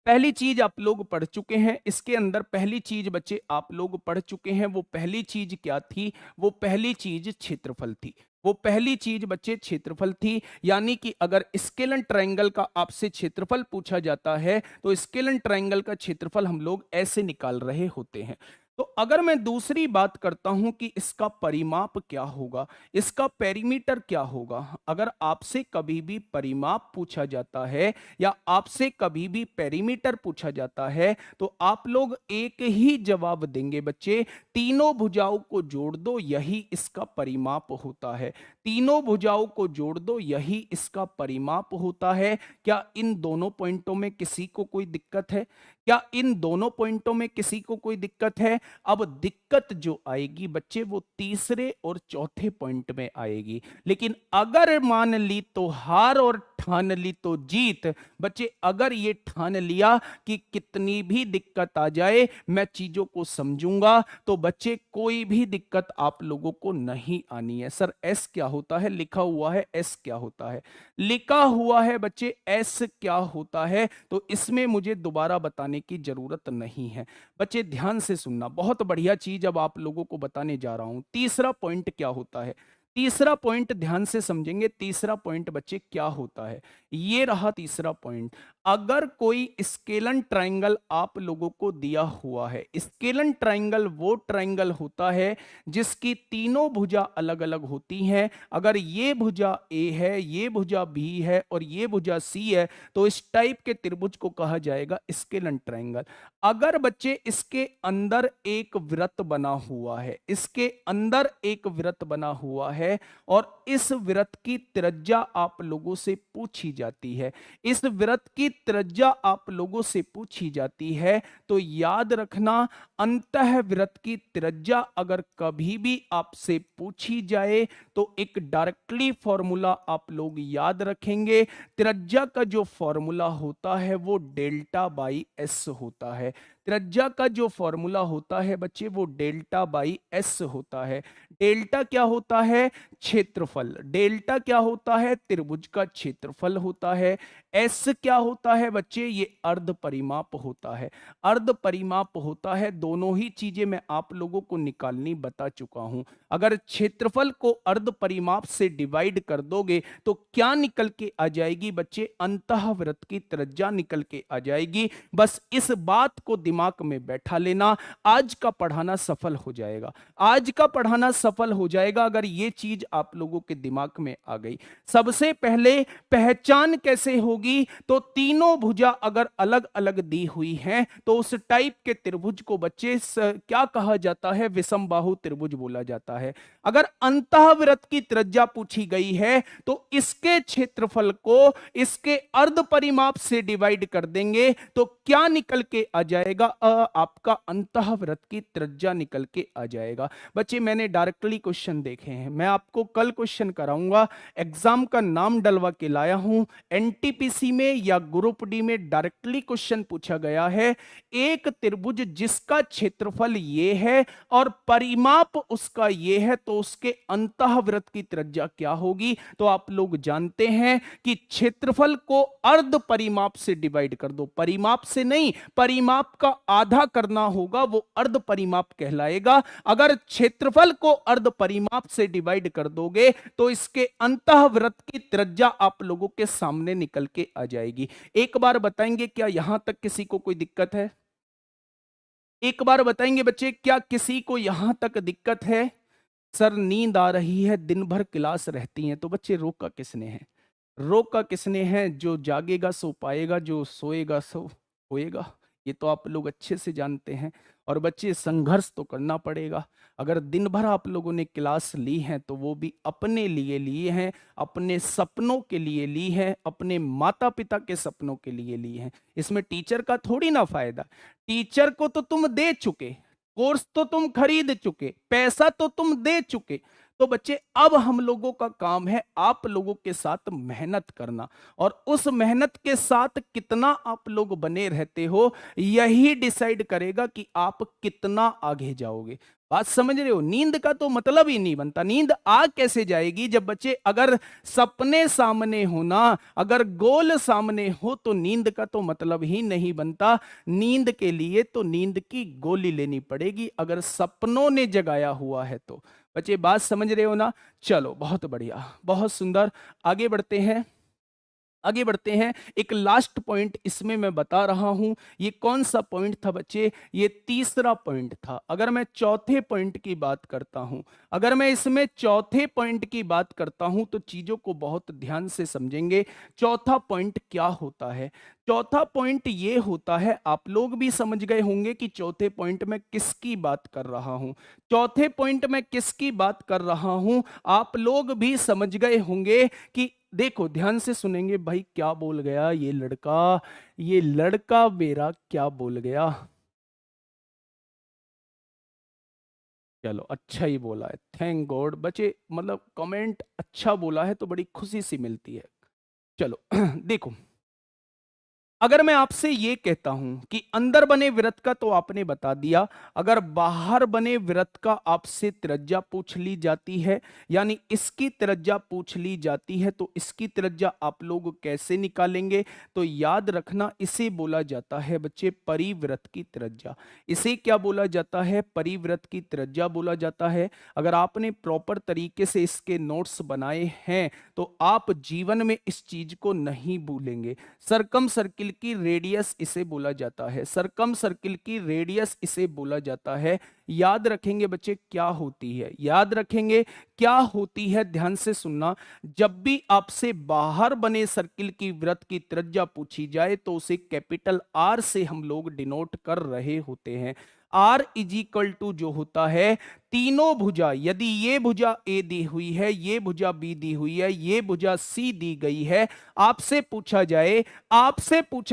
पहली चीज आप लोग पढ़ चुके हैं, इसके अंदर पहली चीज बच्चे आप लोग पढ़ चुके हैं। वो पहली चीज क्या थी? वो पहली चीज क्षेत्रफल थी। वो पहली चीज बच्चे क्षेत्रफल थी। यानी कि अगर स्केलन ट्रायंगल का आपसे क्षेत्रफल पूछा जाता है, तो स्केलन ट्रायंगल का क्षेत्रफल हम लोग ऐसे निकाल रहे होते हैं। तो अगर मैं दूसरी बात करता हूं कि इसका परिमाप क्या होगा, इसका पेरीमीटर क्या होगा, अगर आपसे कभी भी परिमाप पूछा जाता है या आपसे कभी भी पेरीमीटर पूछा जाता है, तो आप लोग एक ही जवाब देंगे बच्चे, तीनों भुजाओं को जोड़ दो, यही इसका परिमाप होता है। तीनों भुजाओं को जोड़ दो, यही इसका परिमाप होता है। क्या इन दोनों पॉइंटों में किसी को कोई दिक्कत है? क्या इन दोनों पॉइंटों में किसी को कोई दिक्कत है? अब दिक्कत जो आएगी बच्चे, वो तीसरे और चौथे पॉइंट में आएगी। लेकिन अगर मान ली तो हार और ठान ली तो जीत। बच्चे, अगर ये ठान लिया कि कितनी भी दिक्कत आ जाए मैं चीजों को समझूंगा, तो बच्चे कोई भी दिक्कत आप लोगों को नहीं आनी है। सर एस क्या होता है? लिखा हुआ है एस क्या होता है? लिखा हुआ है बच्चे एस क्या होता है, तो इसमें मुझे दोबारा बताने की जरूरत नहीं है। बच्चे ध्यान से सुनना, बहुत बढ़िया चीज अब आप लोगों को बताने जा रहा हूं। तीसरा पॉइंट क्या होता है? तीसरा पॉइंट ध्यान से समझेंगे। तीसरा पॉइंट बच्चे क्या होता है? ये रहा तीसरा पॉइंट। अगर कोई स्केलन ट्रायंगल आप लोगों को दिया हुआ है, स्केलन ट्रायंगल वो ट्रायंगल होता है जिसकी तीनों भुजा अलग अलग होती हैं। अगर ये भुजा ए है, ये भुजा बी है और ये भुजा सी है, तो इस टाइप के त्रिभुज को कहा जाएगा स्केलन ट्रायंगल। अगर बच्चे इसके अंदर एक वृत्त बना हुआ है, इसके अंदर एक वृत्त बना हुआ है और इस वृत्त की त्रिज्या आप लोगों से पूछी जाती है, इस वृत्त की त्रिज्या आप लोगों से पूछी जाती है, तो याद रखना, अंतः वृत्त की त्रिज्या अगर कभी भी आपसे पूछी जाए तो एक डायरेक्टली फॉर्मूला आप लोग याद रखेंगे। त्रिज्या का जो फॉर्मूला होता है वो डेल्टा बाई एस होता है। त्रिज्या का जो फॉर्मूला होता है बच्चे वो डेल्टा बाई एस होता है। डेल्टा क्या होता है? क्षेत्रफल। डेल्टा क्या होता है? त्रिभुज का क्षेत्रफल होता है। एस क्या होता है बच्चे? ये अर्ध परिमाप होता है। अर्ध परिमाप होता है। दोनों ही चीजें मैं आप लोगों को निकालनी बता चुका हूं। अगर क्षेत्रफल को अर्ध परिमाप से डिवाइड कर दोगे तो क्या निकल के आ जाएगी बच्चे? अंतःवृत्त की त्रिज्या निकल के आ जाएगी। बस इस बात को दिमाग में बैठा लेना, आज का पढ़ाना सफल हो जाएगा। आज का पढ़ाना सफल हो जाएगा अगर ये चीज आप लोगों के दिमाग में आ गई। सबसे पहले पहचान कैसे होगी? तो तीनों भुजा अगर अलग अलग दी हुई हैं तो उस टाइप के त्रिभुज को बच्चे क्या कहा जाता है? विषमबाहु त्रिभुज बोला जाता है। अगर अंतःवृत्त की त्रिज्या पूछी गई है तो इसके क्षेत्रफल को इसके अर्ध परिमाप से डिवाइड कर देंगे तो क्या निकल के आ जाएगा? आपका अंतःवृत्त की त्रिज्या निकल के आ जाएगा। बच्चे मैंने डायरेक्टली क्वेश्चन देखे हैं, मैं आपको कल क्वेश्चन कराऊंगा। एग्जाम का नाम डलवा के लाया हूं। एनटीपीसी में या ग्रुप डी में डायरेक्टली क्वेश्चन पूछा गया है, एक त्रिभुज जिसका क्षेत्रफल ये है और परिमाप उसका ये है तो उसके अंतःवृत्त की त्रिज्या क्या होगी? तो आप लोग जानते हैं कि क्षेत्रफल को अर्ध परिमाप से डिवाइड कर दो। परिमाप से नहीं, परिमाप का आधा करना होगा, वो अर्ध परिमाप कहलाएगा। अगर क्षेत्रफल को अर्ध परिमाप से डिवाइड कर दोगे तो इसके अंतःवृत्त की त्रिज्या आप लोगों के सामने निकल के आ जाएगी। एक बार बताएंगे क्या यहां तक किसी को कोई दिक्कत है? एक बार बताएंगे बच्चे, क्या किसी को यहां तक दिक्कत है? सर नींद आ रही है, दिन भर क्लास रहती है। तो बच्चे रोका किसने है? रोका किसने है? जो जागेगा सो पाएगा, जो सोएगा सो होएगा। ये तो आप लोग अच्छे से जानते हैं। और बच्चे संघर्ष तो करना पड़ेगा। अगर दिन भर आप लोगों ने क्लास ली है तो वो भी अपने लिए लिए हैं, अपने सपनों के लिए ली है, अपने माता पिता के सपनों के लिए ली है। इसमें टीचर का थोड़ी ना फायदा। टीचर को तो तुम दे चुके, कोर्स तो तुम खरीद चुके, पैसा तो तुम दे चुके। तो बच्चे अब हम लोगों का काम है आप लोगों के साथ मेहनत करना, और उस मेहनत के साथ कितना आप लोग बने रहते हो यही डिसाइड करेगा कि आप कितना आगे जाओगे। बात समझ रहे हो? नींद का तो मतलब ही नहीं बनता। नींद आ कैसे जाएगी जब बच्चे अगर सपने सामने हो ना, अगर गोल सामने हो तो नींद का तो मतलब ही नहीं बनता। नींद के लिए तो नींद की गोली लेनी पड़ेगी अगर सपनों ने जगाया हुआ है तो। बच्चे बात समझ रहे हो ना? चलो बहुत बढ़िया, बहुत सुंदर। आगे बढ़ते हैं, आगे बढ़ते हैं। एक लास्ट पॉइंट इसमें मैं बता रहा हूं। ये कौन सा पॉइंट था बच्चे? ये तीसरा पॉइंट था। अगर मैं चौथे पॉइंट की बात करता हूं, अगर मैं इसमें चौथे पॉइंट की बात करता हूं तो चीजों को बहुत ध्यान से समझेंगे। चौथा पॉइंट क्या होता है? चौथा पॉइंट ये होता है, आप लोग भी समझ गए होंगे कि चौथे पॉइंट में किसकी बात कर रहा हूं। चौथे पॉइंट में किसकी बात कर रहा हूं आप लोग भी समझ गए होंगे कि देखो ध्यान से सुनेंगे भाई, क्या बोल गया ये लड़का, ये लड़का मेरा क्या बोल गया। चलो अच्छा ही बोला है, थैंक गॉड। बच्चे मतलब कमेंट अच्छा बोला है तो बड़ी खुशी सी मिलती है। चलो देखो, अगर मैं आपसे ये कहता हूं कि अंदर बने वृत्त का तो आपने बता दिया, अगर बाहर बने वृत्त का आपसे त्रिज्या पूछ ली जाती है, यानी इसकी त्रिज्या पूछ ली जाती है, तो इसकी त्रिज्या आप लोग कैसे निकालेंगे? तो याद रखना, इसे बोला जाता है बच्चे परिवृत्त की त्रिज्या। इसे क्या बोला जाता है? परिवृत्त की त्रिज्या बोला जाता है। अगर आपने प्रॉपर तरीके से इसके नोट्स बनाए हैं तो आप जीवन में इस चीज को नहीं भूलेंगे। सरकम सर्किल की रेडियस इसे बोला जाता है, सरकम सर्किल की रेडियस इसे बोला जाता है। याद रखेंगे बच्चे क्या होती है, याद रखेंगे क्या होती है, ध्यान से सुनना। जब भी आपसे बाहर बने सर्किल की वृत्त की त्रिज्या पूछी जाए तो उसे कैपिटल आर से हम लोग डिनोट कर रहे होते हैं। आर इज इक्वल टू जो होता है तीनों भुजा, यदि ये भुजा ए दी हुई है, ये भुजा बी दी हुई है, ये भुजा सी दी गई है, आपसे पूछा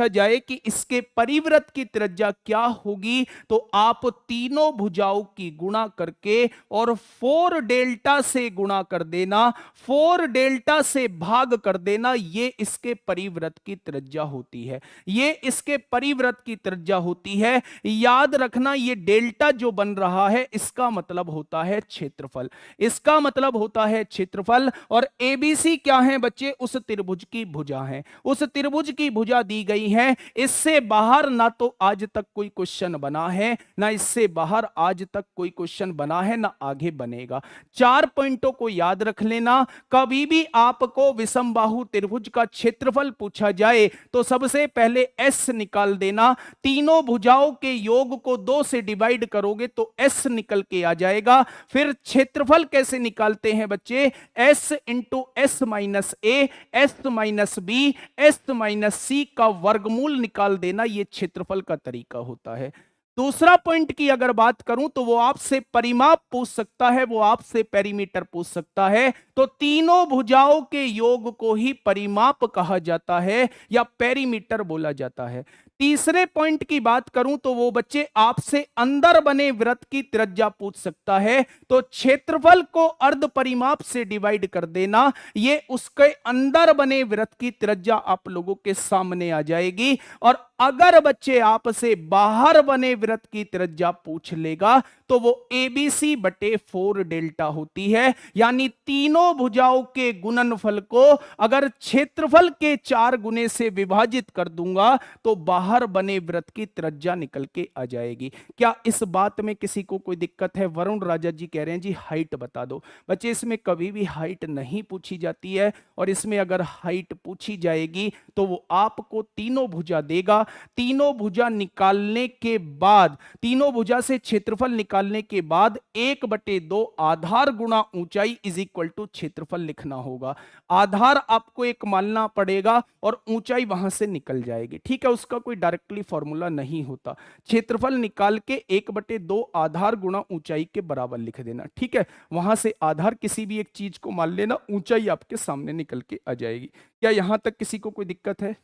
जाए कि इसके परिव्रत की त्रिज्या क्या होगी, तो आप तीनों भुजाओं की गुणा करके और 4 डेल्टा से गुणा कर देना, 4 डेल्टा से भाग कर देना, ये इसके परिव्रत की त्रिज्या होती है। ये इसके परिव्रत की त्रिज्या होती है। याद रखना, ये डेल्टा जो बन रहा है इसका मतलब होता है क्षेत्रफल, इसका मतलब होता है क्षेत्रफल। और एबीसी क्या है बच्चे? उस त्रिभुज की भुजा है, उस त्रिभुज की भुजा दी गई है। इससे बाहर ना तो आज तक कोई क्वेश्चन बना है, ना इससे बाहर आज तक कोई क्वेश्चन बना है, ना आगे बनेगा। 4 पॉइंटों को याद रख लेना। कभी भी आपको विषमबाहु त्रिभुज का क्षेत्रफल पूछा जाए तो सबसे पहले एस निकाल देना। तीनों भुजाओं के योग को 2 से डिवाइड करोगे तो एस निकल के आ जाएगा। फिर क्षेत्रफल कैसे निकालते हैं बच्चे? S into S minus A, S minus B, S minus C का वर्गमूल निकाल देना, यह क्षेत्रफल का तरीका होता है। दूसरा पॉइंट की अगर बात करूं तो वो आपसे परिमाप पूछ सकता है, वो आपसे पेरीमीटर पूछ सकता है। तो तीनों भुजाओं के योग को ही परिमाप कहा जाता है या पेरीमीटर बोला जाता है। तीसरे पॉइंट की बात करूं तो वो बच्चे आपसे अंदर बने वृत्त की त्रिज्या पूछ सकता है। तो क्षेत्रफल को अर्ध परिमाप से डिवाइड कर देना, ये उसके अंदर बने वृत्त की त्रिज्या आप लोगों के सामने आ जाएगी। और अगर बच्चे आपसे बाहर बने वृत्त की त्रिज्या पूछ लेगा तो वो एबीसी बटे 4 डेल्टा होती है। यानी तीनों भुजाओं के गुणनफल को अगर क्षेत्रफल के 4 गुने से विभाजित कर दूंगा तो बाहर बने वृत्त की त्रिज्या निकल के आ जाएगी। क्या इस बात में किसी को कोई दिक्कत है? वरुण राजा जी कह रहे हैं जी हाइट बता दो। बच्चे इसमें कभी भी हाइट नहीं पूछी जाती है, और इसमें अगर हाइट पूछी जाएगी तो वो आपको तीनों भुजा देगा। तीनों भुजा निकालने के बाद, तीनों भुजा से क्षेत्रफल निकालने के बाद 1/2 आधार गुणा ऊंचाई इज इक्वल टू क्षेत्रफल लिखना होगा। आधार आपको एक मानना पड़ेगा और ऊंचाई वहां से निकल जाएगी। ठीक है, उसका कोई डायरेक्टली फॉर्मूला नहीं होता। क्षेत्रफल निकाल के 1/2 आधार गुणा ऊंचाई के बराबर लिख देना। ठीक है, वहां से आधार किसी भी एक चीज को मान लेना, ऊंचाई आपके सामने निकल के आ जाएगी। क्या यहां तक किसी को कोई दिक्कत है?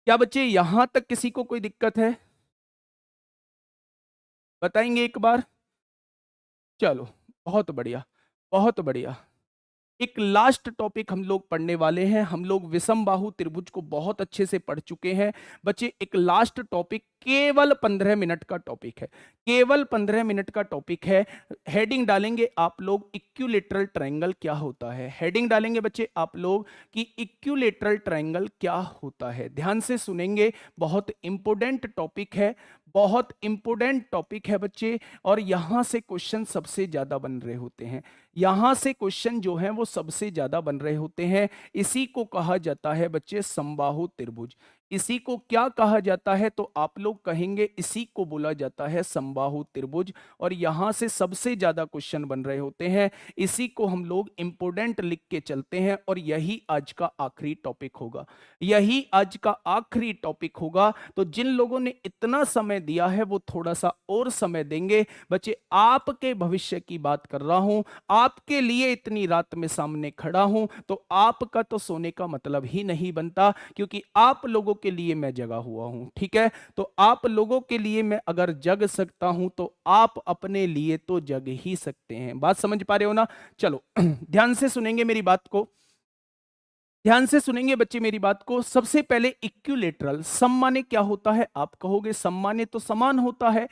क्या बच्चे यहां तक किसी को कोई दिक्कत है? बताएंगे एक बार? चलो, बहुत बढ़िया, बहुत बढ़िया। एक लास्ट टॉपिक हम लोग पढ़ने वाले हैं। हम लोग विषमबाहु त्रिभुज को बहुत अच्छे से पढ़ चुके हैं बच्चे। एक लास्ट टॉपिक, केवल 15 मिनट का टॉपिक है, केवल 15 मिनट का टॉपिक है। हेडिंग डालेंगे आप लोग, इक्विलैटरल ट्रायंगल क्या होता है। हेडिंग डालेंगे बच्चे आप लोग कि इक्विलैटरल ट्रायंगल क्या होता है। ध्यान से सुनेंगे, बहुत इंपॉर्टेंट टॉपिक है, बहुत इंपॉर्टेंट टॉपिक है बच्चे। और यहां से क्वेश्चन सबसे ज्यादा बन रहे होते हैं, यहां से क्वेश्चन जो है वो सबसे ज्यादा बन रहे होते हैं। इसी को कहा जाता है बच्चे समबाहु त्रिभुज। इसी को क्या कहा जाता है? तो आप लोग कहेंगे इसी को बोला जाता है समबाहु त्रिभुज। और यहां से सबसे ज्यादा क्वेश्चन बन रहे होते हैं। इसी को हम लोग इंपोर्टेंट लिख के चलते हैं। और यही आज का आखिरी टॉपिक होगा, यही आज का आखिरी टॉपिक होगा। तो जिन लोगों ने इतना समय दिया है वो थोड़ा सा और समय देंगे बच्चे। आपके भविष्य की बात कर रहा हूं, आपके लिए इतनी रात में सामने खड़ा हूं, तो आपका तो सोने का मतलब ही नहीं बनता, क्योंकि आप लोगों के लिए मैं जगा हुआ हूं। ठीक है, तो आप लोगों के लिए मैं अगर जग सकता हूं तो आप अपने लिए तो जग ही सकते हैं। बात समझ पा रहे हो ना? चलो ध्यान से सुनेंगे मेरी बात को, ध्यान से सुनेंगे बच्चे मेरी बात को। सबसे पहले इक्विलैटरल सम माने क्या होता है? आप कहोगे सम माने तो समान होता है।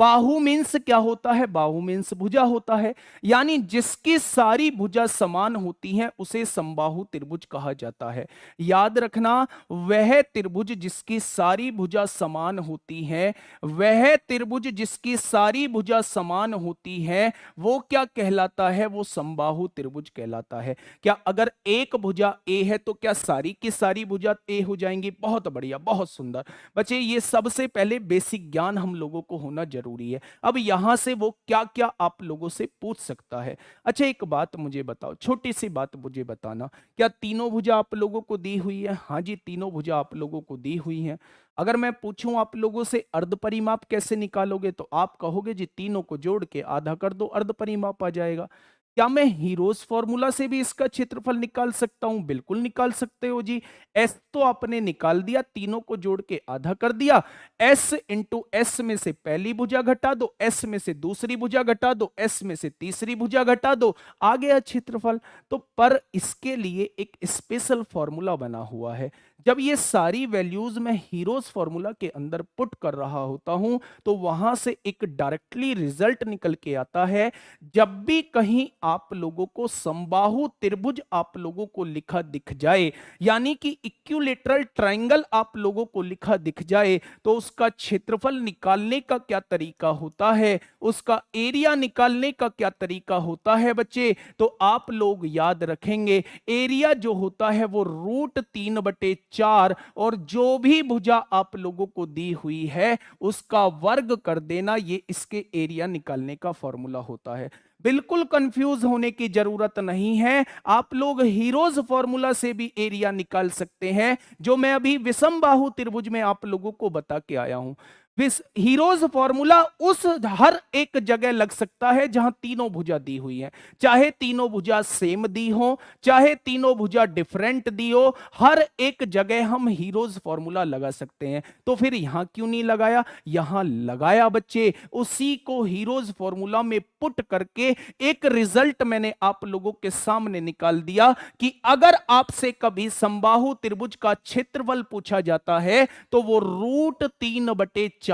बाहु मीन्स क्या होता है? बाहु मीन्स भुजा होता है। यानी जिसकी सारी भुजा समान होती हैं उसे समबाहु त्रिभुज कहा जाता है। याद रखना, वह त्रिभुज जिसकी सारी भुजा समान होती है, वह त्रिभुज जिसकी सारी भुजा समान होती है, वो क्या कहलाता है? वो समबाहु त्रिभुज कहलाता है। क्या अगर एक भुजा ए है तो क्या सारी की सारी भुजा ए हो जाएंगी? बहुत बढ़िया, बहुत सुंदर बच्चे। ये सबसे पहले बेसिक ज्ञान हम लोगों को होना जरूरी जरूरी है। अब यहां से वो क्या क्या आप लोगों से पूछ सकता है। अच्छा एक बात मुझे बताओ, छोटी सी बात मुझे बताना, क्या तीनों भुजा आप लोगों को दी हुई है? हाँ जी, तीनों भुजा आप लोगों को दी हुई है। अगर मैं पूछूं आप लोगों से अर्ध परिमाप कैसे निकालोगे, तो आप कहोगे जी तीनों को जोड़ के आधा कर दो, अर्ध परिमाप आ जाएगा। क्या मैं हीरोज फॉर्मूला से भी इसका क्षेत्रफल निकाल सकता हूं? बिल्कुल निकाल सकते हो जी। एस तो आपने निकाल दिया, तीनों को जोड़ के आधा कर दिया। एस इंटू एस में से पहली भुजा घटा दो, एस में से दूसरी भुजा घटा दो, एस में से तीसरी भुजा घटा दो, आ गया क्षेत्रफल। तो पर इसके लिए एक स्पेशल फॉर्मूला बना हुआ है। जब ये सारी वैल्यूज मैं हीरोज फॉर्मूला के अंदर पुट कर रहा होता हूं, तो वहां से एक डायरेक्टली रिजल्ट निकल के आता है। जब भी कहीं आप लोगों को समबाहु त्रिभुज आप लोगों को लिखा दिख जाए, यानी कि इक्विलेटरल ट्रायंगल आप लोगों को लिखा दिख जाए, तो उसका क्षेत्रफल निकालने का क्या तरीका होता है, उसका एरिया निकालने का क्या तरीका होता है बच्चे? तो आप लोग याद रखेंगे, एरिया जो होता है वो √3/4, और जो भी भुजा आप लोगों को दी हुई है उसका वर्ग कर देना, ये इसके एरिया निकालने का फॉर्मूला होता है। बिल्कुल कंफ्यूज होने की जरूरत नहीं है, आप लोग हीरोज फॉर्मूला से भी एरिया निकाल सकते हैं, जो मैं अभी विषम बाहु त्रिभुज में आप लोगों को बता के आया हूं। हीरोज फॉर्मूला उस हर एक जगह लग सकता है जहां तीनों भुजा दी हुई है, चाहे तीनों भुजा सेम दी हो, चाहे तीनों भुजा डिफरेंट दी हो, हर एक जगह हम हीरोज फॉर्मूला लगा सकते हैं। तो फिर यहां क्यों नहीं लगाया? यहां लगाया बच्चे, उसी को हीरोज फॉर्मूला में पुट करके एक रिजल्ट मैंने आप लोगों के सामने निकाल दिया कि अगर आपसे कभी समबाहु त्रिभुज का क्षेत्रफल पूछा जाता है तो वो √3/4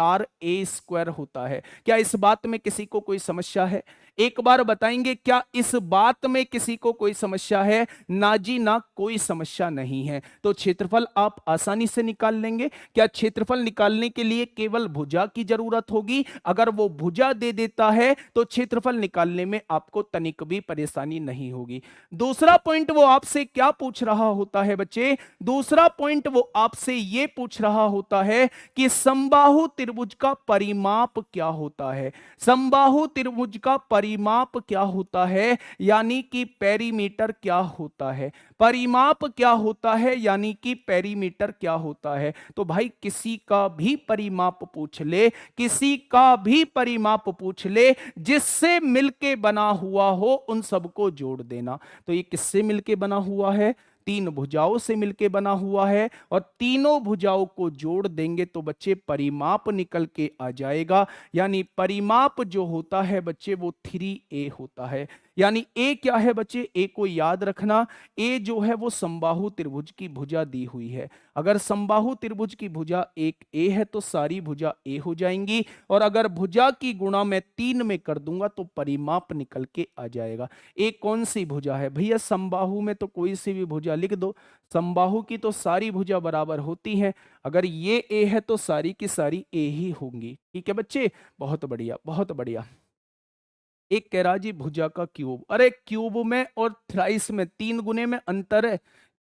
होता है। क्या इस बात में किसी को कोई समस्या है? एक बार बताएंगे, क्या इस बात में किसी को कोई समस्या है? ना जी ना, कोई समस्या नहीं है। तो क्षेत्रफल आप आसानी से निकाल लेंगे। क्या क्षेत्रफल निकालने के लिए केवल भुजा की जरूरत होगी? अगर वो भुजा दे देता है तो क्षेत्रफल निकालने में आपको तनिक भी परेशानी नहीं होगी। दूसरा पॉइंट वो आपसे क्या पूछ रहा होता है बच्चे? दूसरा पॉइंट वो आपसे ये पूछ रहा होता है कि समबाहु त्रिभुज का परिमाप क्या होता है। समबाहु त्रिभुज का परिमाप क्या होता है, यानी कि पेरीमीटर क्या होता है। परिमाप क्या होता है, यानी कि पेरीमीटर क्या होता है। तो भाई किसी का भी परिमाप पूछ ले, किसी का भी परिमाप पूछ ले, जिससे मिलके बना हुआ हो उन सबको जोड़ देना। तो ये किससे मिलके बना हुआ है? तीन भुजाओं से मिलके बना हुआ है, और तीनों भुजाओं को जोड़ देंगे तो बच्चे परिमाप निकल के आ जाएगा। यानी परिमाप जो होता है बच्चे वो 3a होता है। यानी ए क्या है बच्चे? ए को याद रखना, ए जो है वो समबाहु त्रिभुज की भुजा दी हुई है। अगर समबाहु त्रिभुज की भुजा एक ए है तो सारी भुजा ए हो जाएंगी, और अगर भुजा की गुणा मैं 3 में कर दूंगा तो परिमाप निकल के आ जाएगा। ए कौन सी भुजा है भैया? समबाहु में तो कोई सी भी भुजा लिख दो, समबाहु की तो सारी भुजा बराबर होती हैं। अगर ये ए है तो सारी की सारी ए ही होंगी। ठीक है बच्चे, बहुत बढ़िया बहुत बढ़िया। एक कह रहा जी भुजा का क्यूब, अरे क्यूब में और थ्राइस में 3 गुने में अंतर है।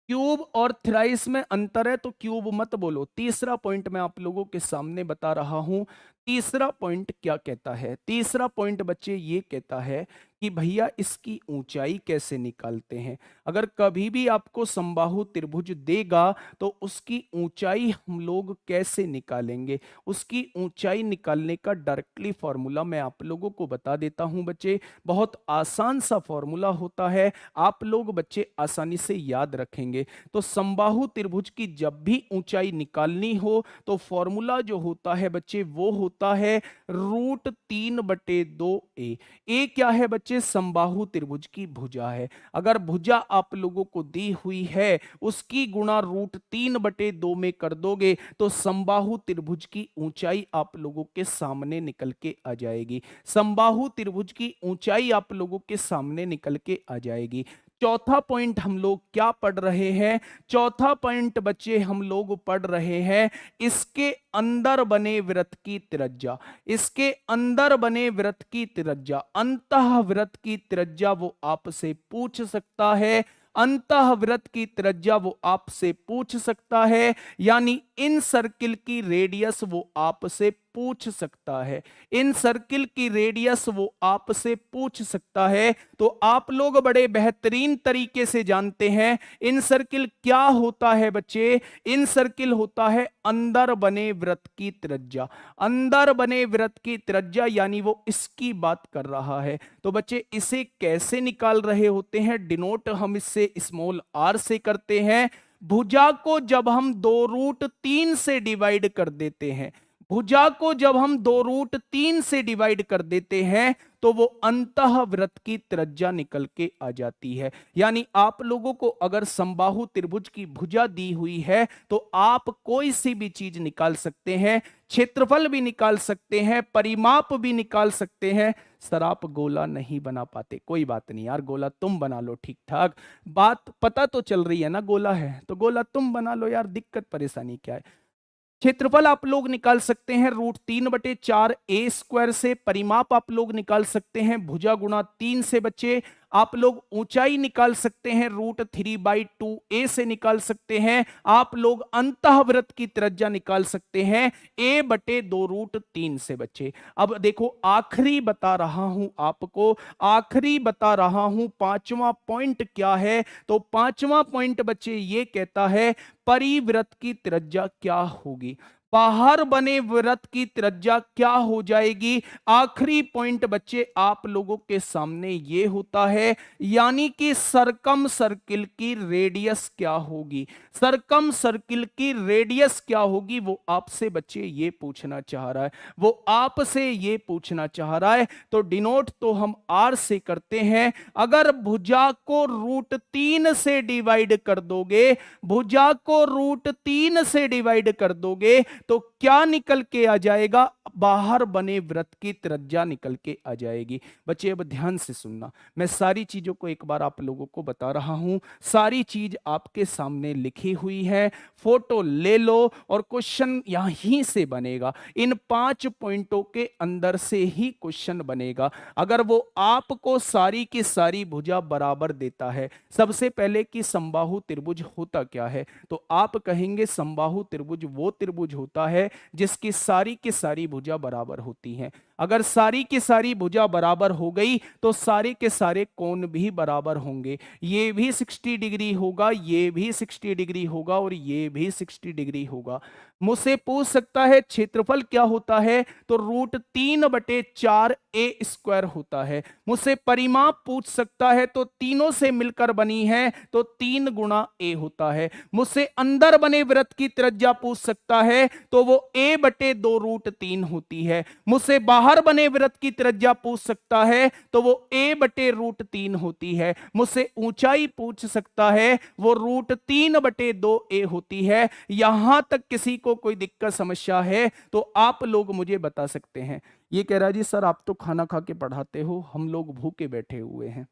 क्यूब और थ्राइस में अंतर है तो क्यूब मत बोलो। तीसरा पॉइंट मैं आप लोगों के सामने बता रहा हूं। तीसरा पॉइंट क्या कहता है? तीसरा पॉइंट बच्चे ये कहता है कि भैया इसकी ऊंचाई कैसे निकालते हैं। अगर कभी भी आपको समबाहु त्रिभुज देगा तो उसकी ऊंचाई हम लोग कैसे निकालेंगे? उसकी ऊंचाई निकालने का डायरेक्टली फॉर्मूला मैं आप लोगों को बता देता हूं बच्चे। बहुत आसान सा फॉर्मूला होता है, आप लोग बच्चे आसानी से याद रखेंगे। तो समबाहु त्रिभुज की जब भी ऊंचाई निकालनी हो तो फॉर्मूला जो होता है बच्चे वो होता है √3/2a। ए क्या है बच्चे? समबाहु त्रिभुज की भुजा है। अगर भुजा आप लोगों को दी हुई है उसकी गुणा √3/2 में कर दोगे तो समबाहु त्रिभुज की ऊंचाई आप लोगों के सामने निकल के आ जाएगी। समबाहु त्रिभुज की ऊंचाई आप लोगों के सामने निकल के आ जाएगी। चौथा पॉइंट हम लोग क्या पढ़ रहे हैं? चौथा पॉइंट बच्चे हम लोग पढ़ रहे हैं इसके अंदर बने वृत्त की त्रिज्या। इसके अंदर बने वृत्त की त्रिज्या, अंतः वृत्त की त्रिज्या वो आपसे पूछ सकता है। अंतः वृत्त की त्रिज्या वो आपसे पूछ सकता है, यानी इन सर्किल की रेडियस वो आपसे पूछ सकता है, इन सर्किल की रेडियस वो आपसे पूछ सकता है। तो आप लोग बड़े बेहतरीन तरीके से जानते हैं इन सर्किल क्या होता है बच्चे। इन सर्किल होता है अंदर बने वृत्त की त्रिज्या। अंदर बने वृत्त की त्रिज्या यानी वो इसकी बात कर रहा है। तो बच्चे इसे कैसे निकाल रहे होते हैं, डिनोट हम इससे स्मॉल आर से करते हैं। भुजा को जब हम 2√3 से डिवाइड कर देते हैं, भुजा को जब हम 2√3 से डिवाइड कर देते हैं तो वो अंतःवृत्त की त्रिज्या निकल के आ जाती है। यानी आप लोगों को अगर समबाहु त्रिभुज की भुजा दी हुई है तो आप कोई सी भी चीज निकाल सकते हैं, क्षेत्रफल भी निकाल सकते हैं, परिमाप भी निकाल सकते हैं। सर आप गोला नहीं बना पाते, कोई बात नहीं यार, गोला तुम बना लो, ठीक ठाक बात पता तो चल रही है ना, गोला है तो गोला तुम बना लो यार, दिक्कत परेशानी क्या है। क्षेत्रफल आप लोग निकाल सकते हैं √3/4 a² से। परिमाप आप लोग निकाल सकते हैं भुजा गुणा 3 से। बच्चे आप लोग ऊंचाई निकाल सकते हैं √3/2a से निकाल सकते हैं। आप लोग अंतःवृत्त की त्रिज्या निकाल सकते हैं a/2√3 से। बच्चे अब देखो आखिरी बता रहा हूं आपको, आखिरी बता रहा हूं, पांचवा पॉइंट क्या है। तो पांचवा पॉइंट बच्चे ये कहता है परिवृत्त की त्रिज्या क्या होगी, बाहर बने वृत्त की त्रिज्या क्या हो जाएगी। आखिरी पॉइंट बच्चे आप लोगों के सामने ये होता है, यानी कि सरकम सर्किल की रेडियस क्या होगी। सरकम सर्किल की रेडियस क्या होगी वो आपसे बच्चे ये पूछना चाह रहा है, वो आपसे ये पूछना चाह रहा है। तो डिनोट तो हम आर से करते हैं। अगर भुजा को √3 से डिवाइड कर दोगे, भुजा को √3 से डिवाइड कर दोगे तो क्या निकल के आ जाएगा, बाहर बने वृत्त की त्रिज्या निकल के आ जाएगी। बच्चे अब ध्यान से सुनना, मैं सारी चीजों को एक बार आप लोगों को बता रहा हूं, सारी चीज आपके सामने लिखी हुई है, फोटो ले लो और क्वेश्चन यहीं से बनेगा। इन 5 पॉइंटों के अंदर से ही क्वेश्चन बनेगा। अगर वो आपको सारी की सारी भुजा बराबर देता है, सबसे पहले कि समबाहु त्रिभुज होता क्या है, तो आप कहेंगे समबाहु त्रिभुज वो त्रिभुज होता है जिसकी सारी की सारी भुजा बराबर होती हैं। अगर सारी की सारी भुजा बराबर हो गई तो सारे के सारे कोण भी बराबर होंगे। ये भी 60 डिग्री होगा, ये भी 60 डिग्री होगा और ये भी 60 डिग्री होगा। मुझसे पूछ सकता है क्षेत्रफल क्या होता है, तो √3/4a² होता है। मुझसे परिमाप पूछ सकता है तो तीनों से मिलकर बनी है तो 3 गुणा a होता है। मुझसे अंदर बने वृत्त की त्रिज्या पूछ सकता है तो वो a/2√3 होती है। मुझसे बाहर बने वृत्त की त्रिज्या पूछ सकता है तो वो a/√3 होती है। मुझसे ऊंचाई पूछ सकता है वो √3/2a होती है। यहां तक किसी को कोई दिक्कत समस्या है तो आप लोग मुझे बता सकते हैं। ये कह रहा जी सर आप तो खाना खा के पढ़ाते हो, हम लोग भूखे बैठे हुए हैं।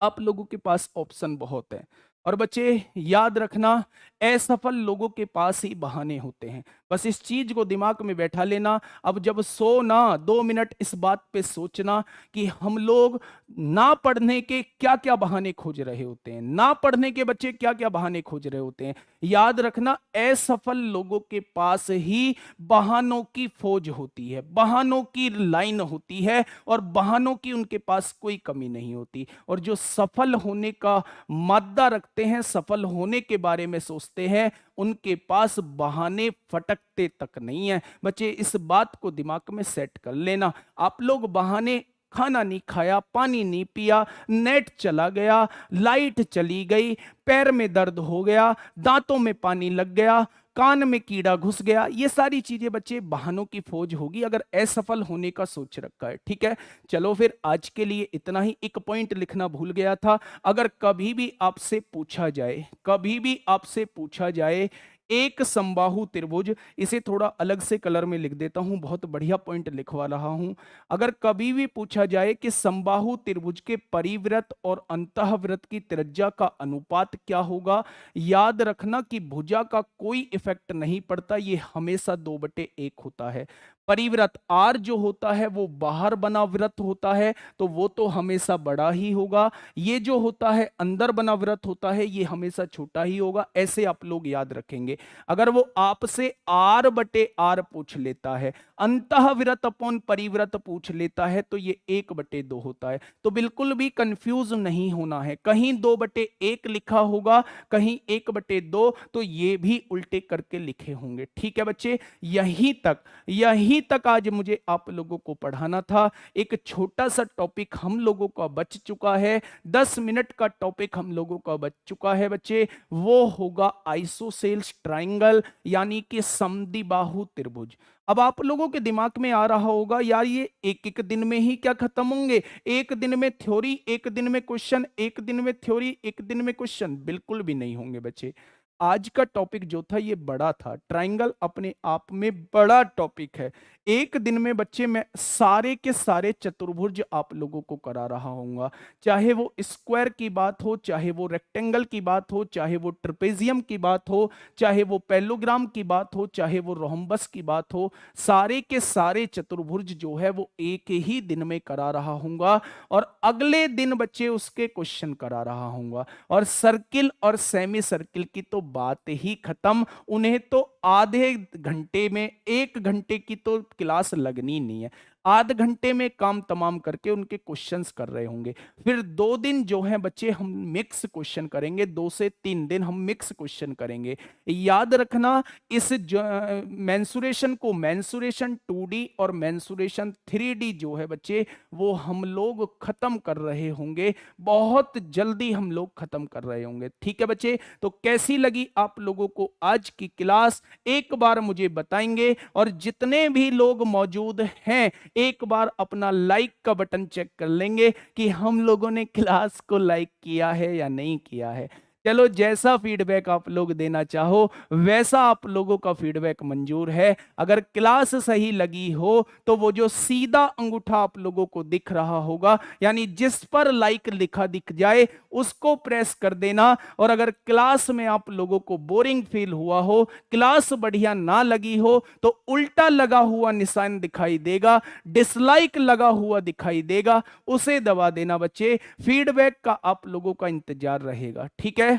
आप लोगों के पास ऑप्शन बहुत है और बच्चे याद रखना असफल लोगों के पास ही बहाने होते हैं, बस इस चीज को दिमाग में बैठा लेना। अब जब सोना 2 मिनट इस बात पे सोचना कि हम लोग ना पढ़ने के क्या क्या बहाने खोज रहे होते हैं, ना पढ़ने के बच्चे क्या क्या बहाने खोज रहे होते हैं। याद रखना असफल लोगों के पास ही बहानों की फौज होती है, बहानों की लाइन होती है और बहानों की उनके पास कोई कमी नहीं होती। और जो सफल होने का मादा रखते हैं, सफल होने के बारे में सोचते हैं, उनके पास बहाने फटकते तक नहीं है। बच्चे इस बात को दिमाग में सेट कर लेना। आप लोग बहाने, खाना नहीं खाया, पानी नहीं पिया, नेट चला गया, लाइट चली गई, पैर में दर्द हो गया, दांतों में पानी लग गया, कान में कीड़ा घुस गया, ये सारी चीजें बच्चे बहानों की फौज होगी अगर असफल होने का सोच रखा है। ठीक है, चलो फिर आज के लिए इतना ही। एक पॉइंट लिखना भूल गया था, अगर कभी भी आपसे पूछा जाए, कभी भी आपसे पूछा जाए एक समबाहु त्रिभुज, इसे थोड़ा अलग से कलर में लिख देता हूं, बहुत बढ़िया पॉइंट लिखवा रहा हूं। अगर कभी भी पूछा जाए कि समबाहु त्रिभुज के परिवृत्त और अंतःवृत्त की त्रिज्या का अनुपात क्या होगा, याद रखना कि भुजा का कोई इफेक्ट नहीं पड़ता, ये हमेशा 2/1 होता है। परिवृत्त आर जो होता है वो बाहर बना वृत्त होता है तो वो तो हमेशा बड़ा ही होगा, ये जो होता है अंदर बना वृत्त होता है ये हमेशा छोटा ही होगा। ऐसे आप लोग याद रखेंगे। होंगे। अगर वो आपसे आर बटे आर पूछ लेता है, अंतःविरत अपॉन परिव्रत पूछ लेता है, तो ये 1/2 होता है। तो बिल्कुल भी कंफ्यूज नहीं होना है, कहीं 2/1 लिखा होगा, कहीं 1/2, तो ये भी उल्टे करके लिखे होंगे। ठीक है बच्चे, यही तक आज मुझे आप लोगों को पढ़ाना था। एक छोटा सा टॉपिक हम लोगों का बच चुका है, 10 मिनट का टॉपिक हम लोगों का बच चुका है बच्चे। वो होगा आइसोसेल्स ट्राइंगल, यानी कि समद्विबाहु त्रिभुज। अब आप लोगों के दिमाग में आ रहा होगा, यार ये एक एक दिन में ही क्या खत्म होंगे, एक दिन में थ्योरी, एक दिन में क्वेश्चन, एक दिन में थ्योरी, एक दिन में क्वेश्चन। बिल्कुल भी नहीं होंगे बच्चे। आज का टॉपिक जो था ये बड़ा था, ट्राइंगल अपने आप में बड़ा टॉपिक है। एक दिन में बच्चे मैं सारे के सारे चतुर्भुज आप लोगों को करा रहा हूंगा, चाहे वो स्क्वायर की बात हो, चाहे वो रेक्टेंगल की बात हो, चाहे वो ट्रेपेजियम की बात हो, चाहे वो पैलोग्राम की बात हो, चाहे वो रोहम्बस की बात हो। सारे के सारे चतुर्भुज जो है वो एक ही दिन में करा रहा हूंगा, और अगले दिन बच्चे उसके क्वेश्चन करा रहा हूंगा। और सर्किल और सेमी सर्किल की तो बात ही खत्म, उन्हें तो आधे घंटे में, 1 घंटे की तो क्लास लगनी नहीं है, आध घंटे में काम तमाम करके उनके क्वेश्चंस कर रहे होंगे। फिर 2 दिन जो है बच्चे हम मिक्स क्वेश्चन करेंगे, 2 से 3 दिन हम मिक्स क्वेश्चन करेंगे। याद रखना, इस मेंसुरेशन को, मेंसुरेशन 2D और मेंसुरेशन 3D जो है बच्चे, वो हम लोग खत्म कर रहे होंगे, बहुत जल्दी हम लोग खत्म कर रहे होंगे। ठीक है बच्चे, तो कैसी लगी आप लोगों को आज की क्लास, एक बार मुझे बताएंगे। और जितने भी लोग मौजूद हैं, एक बार अपना लाइक का बटन चेक कर लेंगे कि हम लोगों ने क्लास को लाइक किया है या नहीं किया है। चलो, जैसा फीडबैक आप लोग देना चाहो वैसा आप लोगों का फीडबैक मंजूर है। अगर क्लास सही लगी हो तो वो जो सीधा अंगूठा आप लोगों को दिख रहा होगा, यानी जिस पर लाइक लिखा दिख जाए, उसको प्रेस कर देना। और अगर क्लास में आप लोगों को बोरिंग फील हुआ हो, क्लास बढ़िया ना लगी हो, तो उल्टा लगा हुआ निशान दिखाई देगा, डिसलाइक लगा हुआ दिखाई देगा, उसे दबा देना बच्चे। फीडबैक का आप लोगों का इंतजार रहेगा। ठीक है,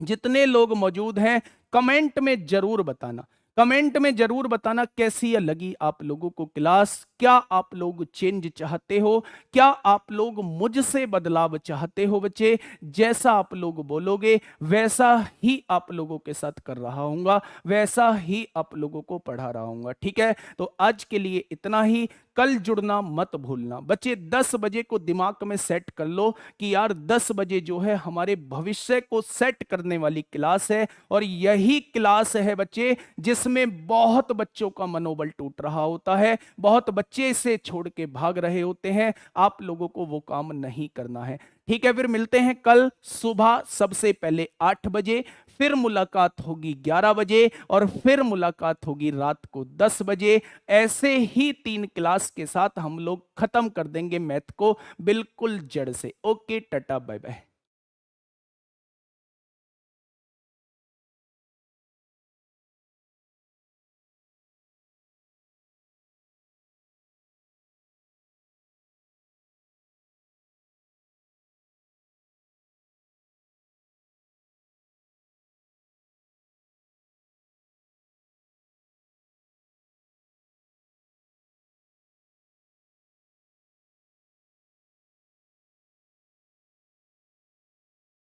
जितने लोग मौजूद हैं कमेंट में जरूर बताना, कमेंट में जरूर बताना कैसी लगी आप लोगों को क्लास, क्या आप लोग चेंज चाहते हो, क्या आप लोग मुझसे बदलाव चाहते हो बच्चे। जैसा आप लोग बोलोगे वैसा ही आप लोगों के साथ कर रहा हूंगा, वैसा ही आप लोगों को पढ़ा रहा हूंगा। ठीक है, तो आज के लिए इतना ही। कल जुड़ना मत भूलना बच्चे, 10 बजे को दिमाग में सेट कर लो कि यार 10 बजे जो है हमारे भविष्य को सेट करने वाली क्लास है। और यही क्लास है बच्चे जिसमें बहुत बच्चों का मनोबल टूट रहा होता है, बहुत बच्चे इसे छोड़ के भाग रहे होते हैं। आप लोगों को वो काम नहीं करना है। ठीक है, फिर मिलते हैं कल सुबह सबसे पहले 8 बजे, फिर मुलाकात होगी 11 बजे, और फिर मुलाकात होगी रात को 10 बजे। ऐसे ही 3 क्लास के साथ हम लोग खत्म कर देंगे मैथ को बिल्कुल जड़ से। Okay, tata bye bye.